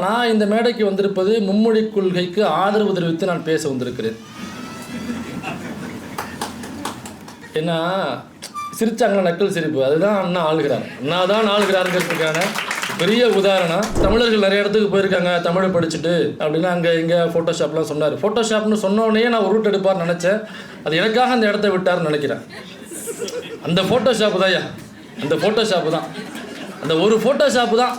நான் இந்த மேடைக்கு வந்திருப்பது மும்மொழி கொள்கைக்கு ஆதரவு தெரிவித்து நான் பேச வந்திருக்கிறேன். ஏன்னா சிரிச்சாங்களா நக்கல் சிரிப்பு, அதுதான் அண்ணா ஆளுகிறார். அண்ணா தான் ஆளுகிறாருங்கிறதுக்கான பெரிய உதாரணம். தமிழர்கள் நிறைய இடத்துக்கு போயிருக்காங்க தமிழை படிச்சுட்டு அப்படின்னா அங்கே இங்கே ஃபோட்டோஷாப்லாம் சொன்னார். ஃபோட்டோஷாப்னு சொன்னோடனே நான் ஒரு ரூட் எடுப்பார்னு நினச்சேன். அது எனக்காக அந்த இடத்த விட்டார்னு நினைக்கிறேன். அந்த ஃபோட்டோஷாப்பு தான் அந்த ஃபோட்டோஷாப்பு தான் அந்த ஒரு ஃபோட்டோஷாப்பு தான்.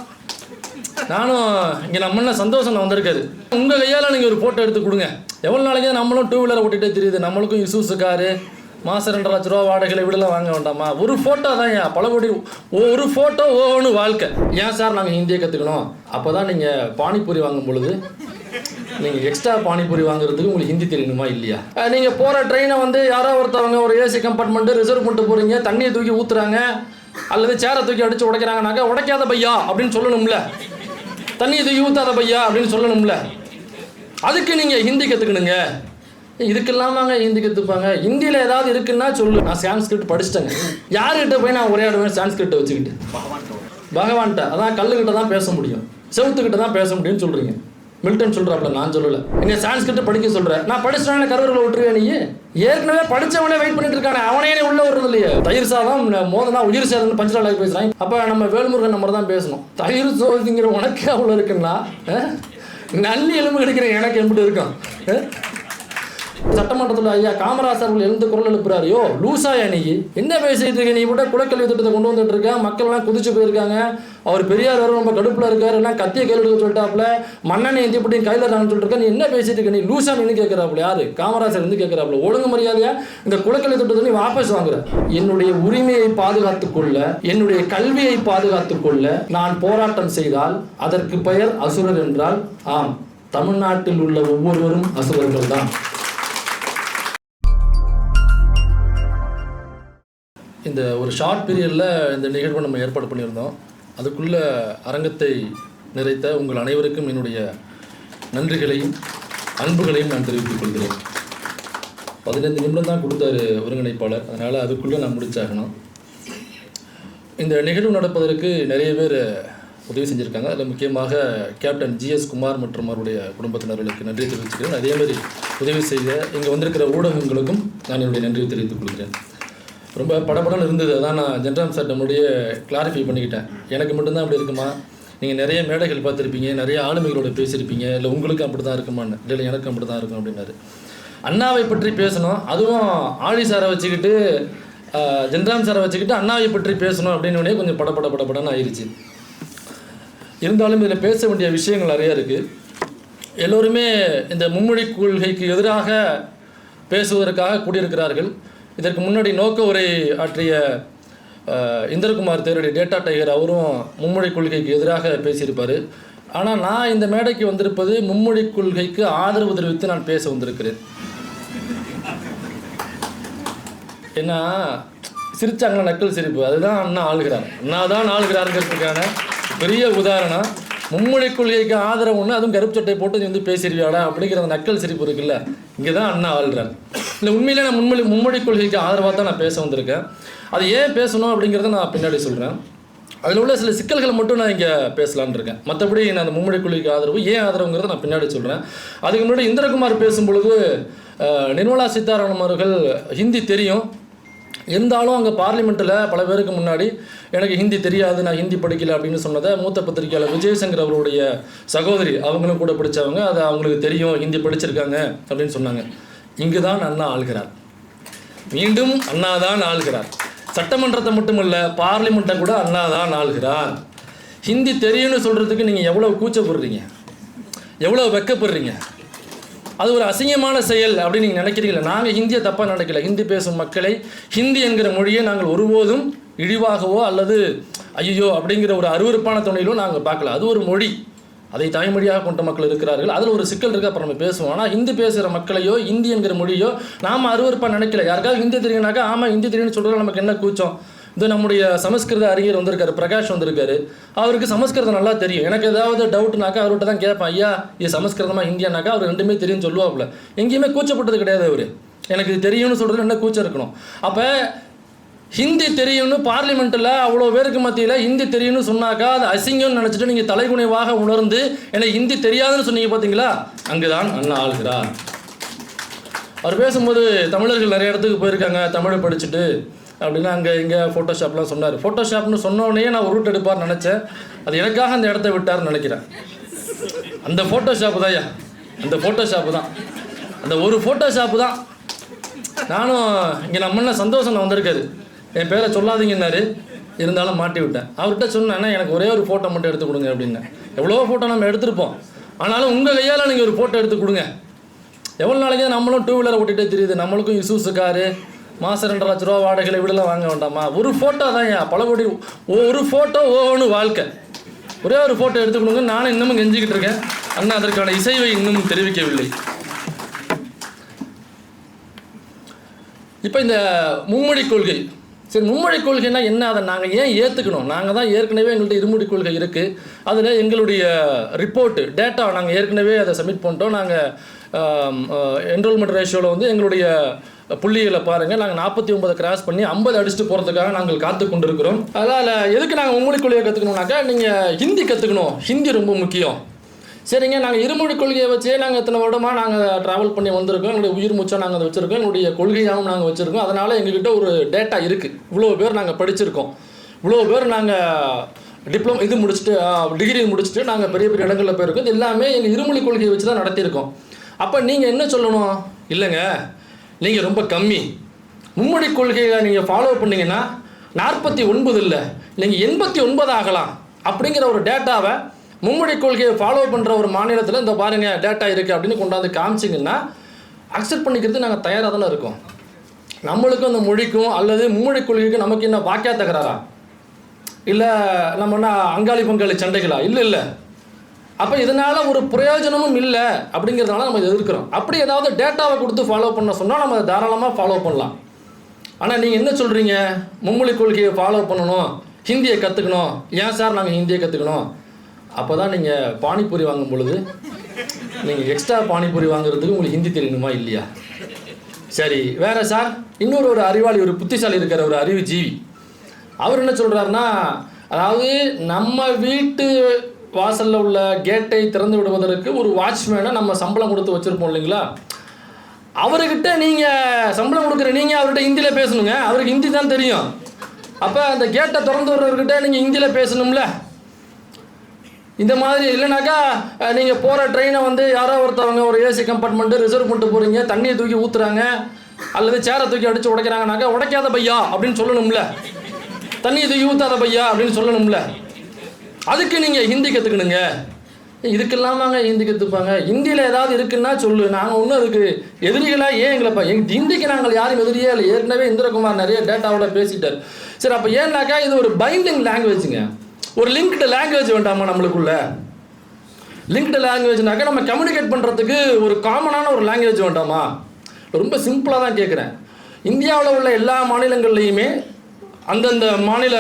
நானும் இங்கே நம்ம சந்தோஷம் வந்திருக்காரு. உங்கள் கையால் நீங்கள் ஒரு ஃபோட்டோ எடுத்து கொடுங்க. எவ்வளோ நாளைக்கு நம்மளும் டூ வீலரை ஓட்டிகிட்டே தெரியுது. நம்மளுக்கும் இசூஸு காரு மாதம் 2 லட்ச ரூபா வாடகைகளை விடலாம் வாங்க வேண்டாமா? ஒரு ஃபோட்டோ தான் பல கோடி. ஒரு ஃபோட்டோ ஒவ்வொன்று வாழ்க்கை. ஏன் சார் நாங்கள் ஹிந்தியை கற்றுக்கணும்? அப்போ தான் நீங்கள் பானிபூரி வாங்கும் பொழுது நீங்கள் எக்ஸ்ட்ரா பானிபூரி வாங்குறதுக்கு உங்களுக்கு ஹிந்தி தெரியணுமா இல்லையா? நீங்கள் போகிற ட்ரெயினை யாரோ ஒருத்தவங்க ஒரு ஏசி கம்பார்ட்மெண்ட்டு ரிசர்வ் பண்ணிட்டு போகிறீங்க, தண்ணியை தூக்கி ஊற்றுறாங்க அல்லது சேரை தூக்கி அடித்து உடைக்கிறாங்கனாக்கா உடைக்காத பையா அப்படின்னு சொல்லணும்ல. தண்ணியை தூக்கி ஊற்றாத பையா அப்படின்னு சொல்லணும்ல. அதுக்கு நீங்கள் ஹிந்தி கற்றுக்கணுங்க. இதுக்கெல்லாம் வாங்க ஹிந்தி கற்றுப்பாங்க. ஹிந்தியில் ஏதாவது இருக்குன்னா சொல்லு. நான் சான்ஸ்கிரிட் படிச்சிட்டேங்க. யார்கிட்ட போய் நான் உரையாடுவேன் சான்ஸ்கிரிட்டை வச்சுக்கிட்டு? பகவான்கிட்ட. அதான் கல்லுக்கிட்ட தான் பேச முடியும், செவுத்துக்கிட்ட தான் பேச முடியும்னு சொல்கிறீங்க. மில்டன் சொல்கிறாப்புல, நான் சொல்லலை. எங்கள் சான்ஸ்கிரிட்டை படிக்க சொல்கிறேன். நான் படிச்சிட்டவனே கருவர்களை விட்டுருவேன். நீ ஏற்கனவே படித்தவனே வெயிட் பண்ணிட்டு இருக்கானே, அவனே உள்ள வர்றது இல்லையே. தயிர் சாதம் மோதனா உயிர் சேதம்னு பஞ்சலாக பேசுகிறாங்க. அப்போ நம்ம வேல்முருகன் நம்ம தான் பேசணும். தயிர் சோதிங்கிற உனக்கு அவ்வளோ இருக்குன்னா நல்லி எலும்பு கிடைக்கிற எனக்கு எப்படி இருக்கும்? சட்டமன்றத்தில் ஐயா காமராஜர் அவர்கள் எழுந்து குரல் எழுப்புறாரு. யோ லூசாயா நீ என்ன பேசிட்டு இருக்க? நீ விட குலக்கல்வி திட்டத்தை கொண்டு வந்துட்டு இருக்க. மக்கள் எல்லாம் குதிச்சு போயிருக்காங்க. அவர் பெரியார் வரும் ரொம்ப கடுப்புல இருக்காரு. எல்லாம் கத்திய கையில் எடுக்க சொல்லிட்டாப்புல, மண்ணெண்ணை எந்தி இப்படி கையில் இருக்கான்னு சொல்லிட்டு இருக்க. நீ என்ன பேசிட்டு இருக்க? நீ லூசா நின்று கேட்கிறாப்புல. யாரு? காமராஜர் இருந்து கேட்கிறாப்புல. ஒழுங்கு மரியாதையா இந்த குலக்கல்வி திட்டத்தை நீ வாபஸ் வாங்குற. என்னுடைய உரிமையை பாதுகாத்துக் கொள்ள, என்னுடைய கல்வியை பாதுகாத்துக் கொள்ள நான் போராட்டம் செய்தால் அதற்கு பெயர் அசுரர் என்றால் ஆம், தமிழ்நாட்டில் உள்ள ஒவ்வொருவரும் அசுரர்கள் தான். இந்த ஒரு ஷார்ட் பீரியடில் இந்த நிகழ்வை நம்ம ஏற்பாடு பண்ணியிருந்தோம். அதுக்குள்ளே அரங்கத்தை நிறைத்த உங்கள் அனைவருக்கும் என்னுடைய நன்றிகளையும் அன்புகளையும் நான் தெரிவித்துக் கொள்கிறேன். 15 நிமிடம் தான் கொடுத்தாரு ஒருங்கிணைப்பாளர், அதனால் அதுக்குள்ளே நான் முடிச்சாகணும். இந்த நிகழ்வு நடப்பதற்கு நிறைய பேர் உதவி செஞ்சுருக்காங்க. அதில் முக்கியமாக கேப்டன் ஜிஎஸ் குமார் மற்றும் அவருடைய குடும்பத்தினர்களுக்கு நன்றி தெரிவிச்சுக்கிறேன். அதேமாதிரி உதவி செய்த இங்கே வந்திருக்கிற ஊடகங்களுக்கும் நான் என்னுடைய நன்றியை தெரிவித்துக் கொள்கிறேன். ரொம்ப படப்படன்னு இருந்தது. அதான் நான் ஜென்ராம் சார் நம்மளுடைய கிளாரிஃபை பண்ணிக்கிட்டேன். எனக்கு மட்டும்தான் அப்படி இருக்குமா? நீங்கள் நிறைய மேடைகள் பார்த்துருப்பீங்க, நிறைய ஆளுமைகளோட பேசியிருப்பீங்க, இல்லை உங்களுக்கு அப்படி தான் இருக்குமான்னு. இல்லை எனக்கு அப்படி தான் இருக்கும் அப்படின்னாரு. அண்ணாவை பற்றி பேசணும், அதுவும் ஆளி சாரை வச்சுக்கிட்டு ஜென்ராம் சாரை வச்சுக்கிட்டு அண்ணாவை பற்றி பேசணும் அப்படின்னு கொஞ்சம் படப்படன்னு ஆயிடுச்சு. இருந்தாலும் இதில் பேச வேண்டிய விஷயங்கள் நிறையா இருக்குது. எல்லோருமே இந்த மும்மொழி கொள்கைக்கு எதிராக பேசுவதற்காக கூடியிருக்கிறார்கள். இதற்கு முன்னாடி நோக்க உரை ஆற்றிய இந்திரகுமார் தேரடி டேட்டா டைகர் அவரும் மும்மொழி கொள்கைக்கு எதிராக பேசியிருப்பார். ஆனால் நான் இந்த மேடைக்கு வந்திருப்பது மும்மொழி கொள்கைக்கு ஆதரவு தெரிவித்து நான் பேச வந்திருக்கிறேன். ஏன்னா சிரிச்சாங்களா நக்கல் சிரிப்பு, அதுதான் அண்ணா ஆளுகிறார். அண்ணா தான் ஆளுகிறாருங்கிறதுக்கான பெரிய உதாரணம். மும்மொழி கொள்கைக்கு ஆதரவு ஒன்று, அதுவும் கருப்பு சட்டை போட்டு நீ பேசிடுவியாடா அப்படிங்கிற அந்த நக்கல் சிரிப்பு இருக்குல்ல, இங்கே தான் அண்ணா ஆளுகிறார். இல்லை உண்மையிலே நான் மும்மொழி கொள்கைக்கு ஆதரவாக தான் நான் பேச வந்திருக்கேன். அது ஏன் பேசணும் அப்படிங்கிறத நான் பின்னாடி சொல்கிறேன். அதில் உள்ள சில சிக்கல்களை மட்டும் நான் இங்கே பேசலான்னு இருக்கேன். மற்றபடி நான் அந்த மும்மொழி கொள்கைக்கு ஆதரவு ஏன் ஆதரவுங்கிறத நான் பின்னாடி சொல்கிறேன். அதுக்கு முன்னாடி இந்திரகுமார் பேசும்பொழுது நிர்மலா சீதாராமன் அவர்கள் ஹிந்தி தெரியும், இருந்தாலும் அங்கே பார்லிமெண்ட்டில் பல பேருக்கு முன்னாடி எனக்கு ஹிந்தி தெரியாது, நான் ஹிந்தி படிக்கல அப்படின்னு சொன்னதை மூத்த பத்திரிகையாளர் விஜயசங்கர் அவருடைய சகோதரி அவங்களும் கூட படித்தவங்க, அது அவங்களுக்கு தெரியும், ஹிந்தி படிச்சிருக்காங்க அப்படின்னு சொன்னாங்க. இங்கு தான் அண்ணா ஆள்கிறார். மீண்டும் அண்ணா தான் ஆள்கிறார். சட்டமன்றத்தை மட்டுமல்ல, பார்லிமெண்ட்டை கூட அண்ணா தான் ஆள்கிறார். ஹிந்தி தெரியும்னு சொல்கிறதுக்கு நீங்கள் எவ்வளோ கூச்சப்படுறீங்க, எவ்வளோ வெக்கப்படுறீங்க? அது ஒரு அசிங்கமான செயல் அப்படின்னு நீங்கள் நினைக்கிறீங்களா? நாங்கள் ஹிந்தியை தப்பாக நினைக்கல. ஹிந்தி பேசும் மக்களை, ஹிந்தி என்கிற மொழியை நாங்கள் ஒருபோதும் இழிவாகவோ அல்லது ஐயோ அப்படிங்கிற ஒரு அருவருப்பான துணையிலோ நாங்கள் பார்க்கல. அது ஒரு மொழி, அதை தாய்மொழியாக கொண்ட மக்கள் இருக்கிறார்கள். அதில் ஒரு சிக்கல் இருக்குது, அப்புறம் நம்ம பேசுவோம். ஆனால் ஹிந்தி பேசுகிற மக்களையோ ஹிந்தி என்கிற மொழியோ நாம் அருவருப்பாக நினைக்கல. யாருக்காவது ஹிந்தி தெரியுனாக்கா ஆமாம் ஹிந்தி தெரியும்னு சொல்கிறது நமக்கு என்ன கூச்சம்? இது நம்முடைய சமஸ்கிருத அறிஞர் வந்திருக்காரு, பிரகாஷ் வந்திருக்காரு. அவருக்கு சமஸ்கிருதம் நல்லா தெரியும். எனக்கு ஏதாவது டவுட்னாக்கா அவர்கிட்ட தான் கேட்பேன், ஐயா இது சமஸ்கிருதமாக ஹிந்தியானாக்கா அவர் ரெண்டுமே தெரியும்னு சொல்லுவாப்புல. எங்கேயுமே கூச்சப்பட்டது கிடையாது அவர். எனக்கு இது தெரியும்னு சொல்கிறது என்ன கூச்சம் இருக்கணும்? அப்போ ஹிந்தி தெரியும்னு பார்லிமெண்ட்டில் அவ்வளோ பேருக்கு மத்தியில் ஹிந்தி தெரியும்னு சொன்னாக்கா அது அசிங்கம்னு நினச்சிட்டு நீங்கள் தலைகுனிவாக உணர்ந்து எனக்கு ஹிந்தி தெரியாதுன்னு சொன்னீங்க பார்த்தீங்களா, அங்கே தான் அண்ணா ஆளுகிறார். அவர் பேசும்போது தமிழர்கள் நிறைய இடத்துக்கு போயிருக்காங்க தமிழை படிச்சுட்டு அப்படின்னா அங்கே இங்கே ஃபோட்டோஷாப்லாம் சொன்னார். ஃபோட்டோஷாப்னு சொன்னோடனே நான் ஒரு ரூட் எடுப்பார்னு நினச்சேன். அது எனக்காக அந்த இடத்த விட்டார்னு நினைக்கிறேன். அந்த ஃபோட்டோஷாப்பு தான் அந்த ஃபோட்டோஷாப்பு தான் அந்த ஒரு ஃபோட்டோஷாப்பு தான். நானும் இங்கே நம்மள சந்தோஷம் வந்திருக்காரு, என் பேரை சொல்லாதீங்கன்னாரு, இருந்தாலும் மாட்டி விட்டேன். அவர்கிட்ட சொன்னேன்னா எனக்கு ஒரே ஒரு ஃபோட்டோ மட்டும் எடுத்து கொடுங்க அப்படின்னேன். எவ்வளோ ஃபோட்டோ நம்ம எடுத்துருப்போம், ஆனாலும் உங்கள் கையால் நீங்கள் ஒரு ஃபோட்டோ எடுத்து கொடுங்க. எவ்வளோ நாளைக்கு நம்மளும் டூ வீலரை ஓட்டிகிட்டே தெரியுது, நம்மளுக்கும் இசூசு காரு மாதம் 2 லட்ச ரூபா வாடகைகளை விடலாம் வாங்க வேண்டாமா? ஒரு ஃபோட்டோ தான் பல கோடி, ஒரு ஃபோட்டோ ஒவ்வொன்று வாழ்க்கை. ஒரே ஒரு ஃபோட்டோ எடுத்து கொடுங்க. நானும் இன்னமும் கெஞ்சிக்கிட்டு இருக்கேன். அண்ணா அதற்கான இசைவை இன்னும் தெரிவிக்கவில்லை. இப்போ இந்த மும்மொழி கொள்கை, சரி மும்மொழி கொள்கைன்னா என்ன, அதை நாங்கள் ஏன் ஏற்றுக்கணும்? நாங்கள் தான் ஏற்கனவே எங்கள்கிட்ட இருமொழி கொள்கை இருக்குது. அதில் எங்களுடைய ரிப்போர்ட்டு டேட்டா நாங்கள் ஏற்கனவே அதை சப்மிட் பண்ணிட்டோம். நாங்கள் என்ரோல்மெண்ட் ரேஷியோவில் வந்து எங்களுடைய புள்ளிகளை பாருங்கள், நாங்கள் 49 கிராஸ் பண்ணி 50 அடிச்சுட்டு போகிறதுக்காக நாங்கள் காத்து கொண்டு இருக்கிறோம். அதனால் எதுக்கு நாங்கள் மும்மொழி கொள்கையை கற்றுக்கணும்னாக்கா, நீங்கள் ஹிந்தி கற்றுக்கணும், ஹிந்தி ரொம்ப முக்கியம். சரிங்க, நாங்கள் இருமொழி கொள்கையை வச்சே நாங்கள் இத்தனை வருடமாக நாங்கள் ட்ராவல் பண்ணி வந்திருக்கோம். எங்களுடைய உயிர் மூச்சாக நாங்கள் அதை வச்சுருக்கோம், எங்களுடைய கொள்கையாகவும் நாங்கள் வச்சுருக்கோம். அதனால் எங்கள்கிட்ட ஒரு டேட்டா இருக்குது. இவ்வளோ பேர் நாங்கள் படிச்சிருக்கோம், இவ்வளோ பேர் நாங்கள் டிப்ளமோ இது முடிச்சுட்டு டிகிரி முடிச்சுட்டு நாங்கள் பெரிய பெரிய இடங்களில் போயிருக்கோம். இது எல்லாமே எங்கள் இருமொழி கொள்கையை வச்சு தான் நடத்தியிருக்கோம். அப்போ நீங்கள் என்ன சொல்லணும்? இல்லைங்க, நீங்கள் ரொம்ப கம்மி, மும்மொழி கொள்கையை நீங்கள் ஃபாலோ பண்ணிங்கன்னா 49 இல்லை, நீங்கள் 89 ஆகலாம் அப்படிங்கிற ஒரு டேட்டாவை மும்மொழி கொள்கையை ஃபாலோ பண்ணுற ஒரு மாநிலத்தில் இந்த பாருங்கள் டேட்டா இருக்குது அப்படின்னு கொண்டாந்து காமிச்சிங்கன்னா அக்செப்ட் பண்ணிக்கிறது நாங்கள் தயாராக தானே இருக்கோம். நம்மளுக்கும் அந்த மொழிக்கும் அல்லது மும்மொழி கொள்கைக்கும் நமக்கு என்ன வாக்கியா தகராறா, இல்லை நம்ம என்ன அங்காளி பங்காளி சண்டைகளா? இல்லை இல்லை. அப்போ இதனால் ஒரு பிரயோஜனமும் இல்லை அப்படிங்கிறதுனால நம்ம எதிர்க்கிறோம். அப்படி ஏதாவது டேட்டாவை கொடுத்து ஃபாலோ பண்ண சொன்னால் நம்ம தாராளமாக ஃபாலோ பண்ணலாம். ஆனால் நீங்கள் என்ன சொல்கிறீங்க, மும்மொழி கொள்கையை ஃபாலோ பண்ணணும், ஹிந்தியை கற்றுக்கணும். ஏன் சார் நாங்கள் ஹிந்தியை கற்றுக்கணும்? அப்போ தான் நீங்கள் பானிபூரி வாங்கும் பொழுது நீங்கள் எக்ஸ்ட்ரா பானிபூரி வாங்குறதுக்கு உங்களுக்கு ஹிந்தி தெரியணுமா இல்லையா? சரி, வேறு சார் இன்னொரு அறிவாளி, ஒரு புத்திசாலி இருக்கிற ஒரு அறிவு ஜீவி, அவர் என்ன சொல்கிறாருன்னா, அதாவது நம்ம வீட்டு வாசலில் உள்ள கேட்டை திறந்து விடுவதற்கு ஒரு வாட்ச்மேனை நம்ம சம்பளம் கொடுத்து வச்சுருப்போம் இல்லைங்களா, அவர்கிட்ட நீங்கள் சம்பளம் கொடுக்குற நீங்கள் அவர்கிட்ட ஹிந்தியில் பேசணுங்க. அவருக்கு ஹிந்தி தான் தெரியும். அப்போ அந்த கேட்டை திறந்து விடுறவர்கிட்ட நீங்கள் ஹிந்தியில் பேசணும்ல. இந்த மாதிரி இல்லைனாக்கா நீங்கள் போகிற ட்ரெயினை வந்து யாரோ ஒருத்தவங்க ஒரு ஏசி கம்பார்ட்மெண்ட்டு ரிசர்வ் பண்ணிட்டு போகிறீங்க, தண்ணியை தூக்கி ஊற்றுறாங்க அல்லது சேரை தூக்கி அடித்து உடைக்கிறாங்கனாக்கா உடைக்காத பையா அப்படின்னு சொல்லணும்ல, தண்ணியை தூக்கி ஊற்றாத பையா அப்படின்னு சொல்லணும்ல. அதுக்கு நீங்கள் ஹிந்தி கற்றுக்கணுங்க. இதுக்கெல்லாம் தாங்க ஹிந்தி கற்றுப்பாங்க. ஹிந்தியில் ஏதாவது இருக்குன்னா சொல்லு, நாங்கள் ஒன்றும் அதுக்கு எதிரிகளாக ஏன் எங்களைப்பா, ஹிந்திக்கு நாங்கள் யாரும் எதிரியே இல்லை. ஏற்கனவே இந்திரகுமார் நிறைய டேட்டாவோட பேசிட்டார். சரி, அப்போ ஏன்னாக்கா இது ஒரு பைண்டிங் லாங்குவேஜுங்க, ஒரு லிங்க்டு லாங்குவேஜ் வேண்டாமா நம்மளுக்குள்ள? லிங்க்டு லாங்குவேஜ்னாக்கா நம்ம கம்யூனிகேட் பண்ணுறதுக்கு ஒரு காமனான ஒரு லாங்குவேஜ் வேண்டாமா? ரொம்ப சிம்பிளாக தான் கேட்குறேன். இந்தியாவில் உள்ள எல்லா மாநிலங்கள்லேயுமே அந்தந்த மாநில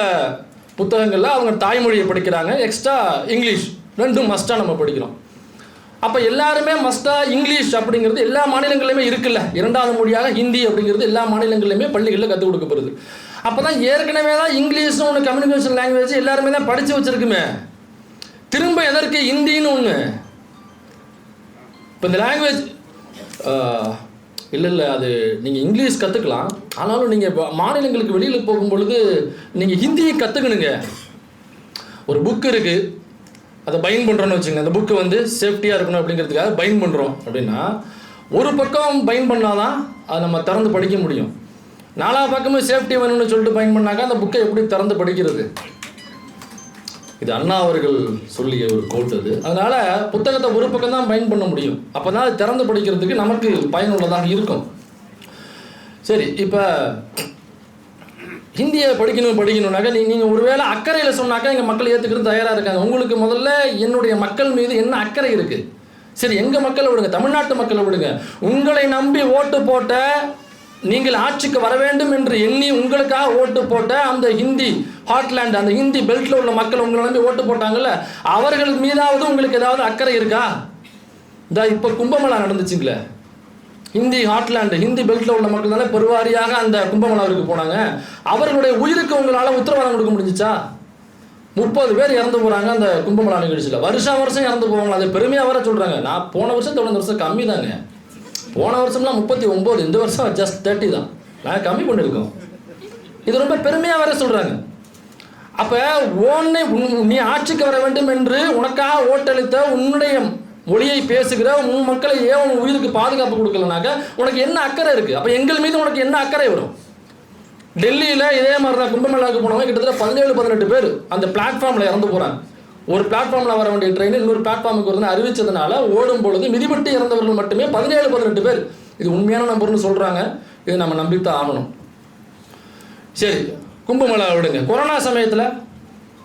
புத்தகங்களில் அவங்க தாய்மொழியை படிக்கிறாங்க, எக்ஸ்ட்ரா இங்கிலீஷ், ரெண்டும் மஸ்ட்டாக நம்ம படிக்கிறோம். அப்போ எல்லாருமே மஸ்ட்டாக இங்கிலீஷ் அப்படிங்கிறது எல்லா மாநிலங்கள்லையுமே இருக்குல்ல. 2வது மொழியாக ஹிந்தி அப்படிங்கிறது எல்லா மாநிலங்கள்லையுமே பள்ளிகளில் கற்றுக் கொடுக்கப்படுது. அப்போ தான் ஏற்கனவே தான் இங்கிலீஷ்னு ஒன்று கம்யூனிகேஷன் லாங்குவேஜ் எல்லாருமே தான் படித்து வச்சுருக்குமே, திரும்ப எதற்கு ஹிந்தின்னு ஒன்று? இப்போ இந்த லாங்குவேஜ் இல்லை அது நீங்கள் இங்கிலீஷ் கற்றுக்கலாம், ஆனாலும் நீங்கள் மாநிலங்களுக்கு வெளியில் போகும்பொழுது நீங்கள் ஹிந்தியை கற்றுக்கணுங்க. ஒரு புக்கு இருக்குது, அதை பைண்ட் பண்ணுறோன்னு வச்சுங்க, அந்த புக்கு வந்து சேஃப்டியாக இருக்கணும் அப்படிங்கிறதுக்காக பைண்ட் பண்ணுறோம் அப்படின்னா ஒரு பக்கம் பைண்ட் பண்ணால் தான் அதை நம்ம திறந்து படிக்க முடியும். 4 பக்கமும் சேஃப்டி வேணும்னு சொல்லிட்டு பைண்ட் பண்ணாக்கா அந்த புக்கை எப்படி திறந்து படிக்கிறது? இது அண்ணா அவர்கள் சொல்லிய ஒரு கோட் அது. அதனால் புத்தகத்தை ஒரு பக்கம் தான் பைண்ட் பண்ண முடியும், அப்போ தான் அது திறந்து படிக்கிறதுக்கு நமக்கு பயனுள்ளதாக இருக்கும். சரி, இப்போ ஹிந்தியை படிக்கணும்னாக்கா நீங்கள் ஒருவேளை அக்கறையில் சொன்னாக்கா எங்கள் மக்கள் ஏற்றுக்கிறது தயாராக இருக்காங்க. உங்களுக்கு முதல்ல என்னுடைய மக்கள் மீது என்ன அக்கறை இருக்குது? சரி, எங்கள் மக்களை விடுங்க, தமிழ்நாட்டு மக்களை விடுங்க. உங்களை நம்பி ஓட்டு போட்ட, நீங்கள் ஆட்சிக்கு வர வேண்டும் என்று எண்ணி உங்களுக்காக ஓட்டு போட்ட அந்த ஹிந்தி ஹாட்லேண்ட், அந்த ஹிந்தி பெல்ட்டில் உள்ள மக்கள் உங்களை நம்பி ஓட்டு போட்டாங்கல்ல, அவர்கள் மீதாவது உங்களுக்கு ஏதாவது அக்கறை இருக்கா? இந்த இப்போ கும்பமேளா நடந்துச்சுங்களே, ஹிந்தி ஹாட்லேண்டு, ஹிந்தி பெல்ட்டில் உள்ள மக்கள் தானே பெருவாரியாக அந்த கும்பமேளாவிற்கு போனாங்க. அவர்களுடைய உயிருக்கு உங்களால் உத்தரவாதம் கொடுக்க முடிஞ்சிச்சா? 30 பேர் இறந்து போகிறாங்க அந்த கும்பமேளா நிகழ்ச்சியில். வருஷம் இறந்து போவாங்க. அதை பெருமையாக வர சொல்கிறாங்க. நான் போன வருஷம் தொடர்ந்து வருஷம் கம்மி தாங்க. போன வருஷம்லாம் 39, இந்த வருஷம் ஜஸ்ட் 30 தான். நாங்கள் கம்மி பண்ணியிருக்கோம். இது ரொம்ப பெருமையாக வர சொல்கிறாங்க. அப்போ நீ ஆட்சிக்கு வர வேண்டும் என்று உனக்காக ஓட்டளித்த உன்னுடைய மொழியை பேசுகிற உன் மக்களை ஏன் உன் உயிருக்கு பாதுகாப்பு கொடுக்கலனாக்க உனக்கு என்ன அக்கறை இருக்குது? அப்போ எங்கள் மீது உனக்கு என்ன அக்கறை வரும்? டெல்லியில் இதே மாதிரி தான் கும்பமேளாவுக்கு போனவங்க கிட்டத்தட்ட 17-18 பேர் அந்த பிளாட்ஃபார்மில் இறந்து போகிறாங்க. ஒரு பிளாட்ஃபார்மில் வர வேண்டிய ட்ரெயின் இன்னொரு பிளாட்ஃபார்முக்கு வந்து அறிவித்ததுனால ஓடும் பொழுது மிதிப்பட்டு இறந்தவர்கள் மட்டுமே 17-18 பேர். இது உண்மையான நம்பர்னு சொல்கிறாங்க. இது நம்ம நம்பித்தான் ஆகணும். சரி, கும்பமேளா விடுங்க. கொரோனா சமயத்தில்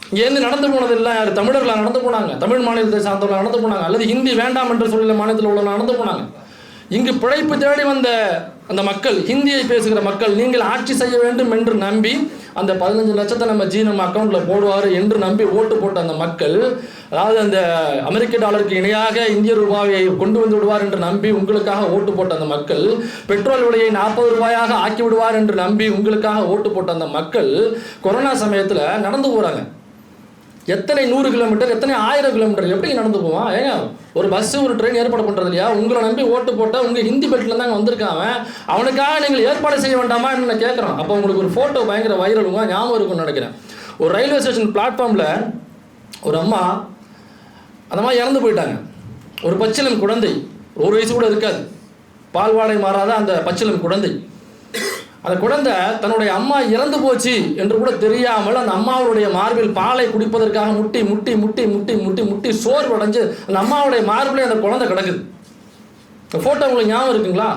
இங்கேருந்து நடந்து போனதெல்லாம் யார்? தமிழர்களாக நடந்து போனாங்க. தமிழ் மாநிலத்தை சார்ந்தவர்கள் நடந்து போனாங்க. அல்லது ஹிந்தி வேண்டாம் என்று சொல்ல மாநிலத்தில் உள்ள நடந்து போனாங்க. இங்கு பிழைப்பு தேடி வந்த அந்த மக்கள், ஹிந்தியை பேசுகிற மக்கள், நீங்கள் ஆட்சி செய்ய வேண்டும் என்று நம்பி அந்த 15 லட்சத்தை நம்ம அக்கௌண்ட்டில் போடுவார் என்று நம்பி ஓட்டு போட்ட அந்த மக்கள், அதாவது அந்த அமெரிக்க டாலருக்கு இணையாக இந்திய ரூபாயை கொண்டு வந்து விடுவார் என்று நம்பி உங்களுக்காக ஓட்டு போட்ட அந்த மக்கள், பெட்ரோல் விலையை 40 ரூபாயாக ஆக்கி விடுவார் என்று நம்பி உங்களுக்காக ஓட்டு போட்ட அந்த மக்கள் கொரோனா சமயத்தில் நடந்து போகிறாங்க. எத்தனை 100 கிலோமீட்டர், எத்தனை 1000 கிலோமீட்டர் எப்படி நடந்து போவான்? ஏங்க ஒரு பஸ்ஸு ஒரு ட்ரெயின் ஏற்பாடு பண்ணுறது இல்லையா? உங்களை நம்பி ஓட்டு போட்டால் உங்கள் ஹிந்தி பெல்ட்டில் தாங்க வந்திருக்காங்க. அவனுக்காக நீங்கள் ஏற்பாடு செய்ய வேண்டாமா என்று நான் கேட்குறோம். அப்போ உங்களுக்கு ஒரு ஃபோட்டோ பயங்கர வைரலுங்க ஞாபகம் இருக்குன்னு நினைக்கிறேன். ஒரு ரயில்வே ஸ்டேஷன் பிளாட்ஃபார்மில் ஒரு அம்மா அந்த மாதிரி இறந்து போயிட்டாங்க. ஒரு பச்சிலம் குழந்தை, 1 வயசு கூட இருக்காது, பால்வாடை மாறாத அந்த பச்சிலம் குழந்தை. அந்த குழந்தை தன்னுடைய அம்மா இறந்து போச்சு என்று கூட தெரியாமல் அந்த அம்மாவுடைய மார்பில் பாலை குடிப்பதற்காக முட்டி முட்டி முட்டி முட்டி முட்டி முட்டி சோர்வடைஞ்சு அந்த அம்மாவுடைய மார்பிலே அந்த குழந்தை கிடக்குது. இந்த ஃபோட்டோ உங்களுக்கு ஞாபகம் இருக்குங்களா?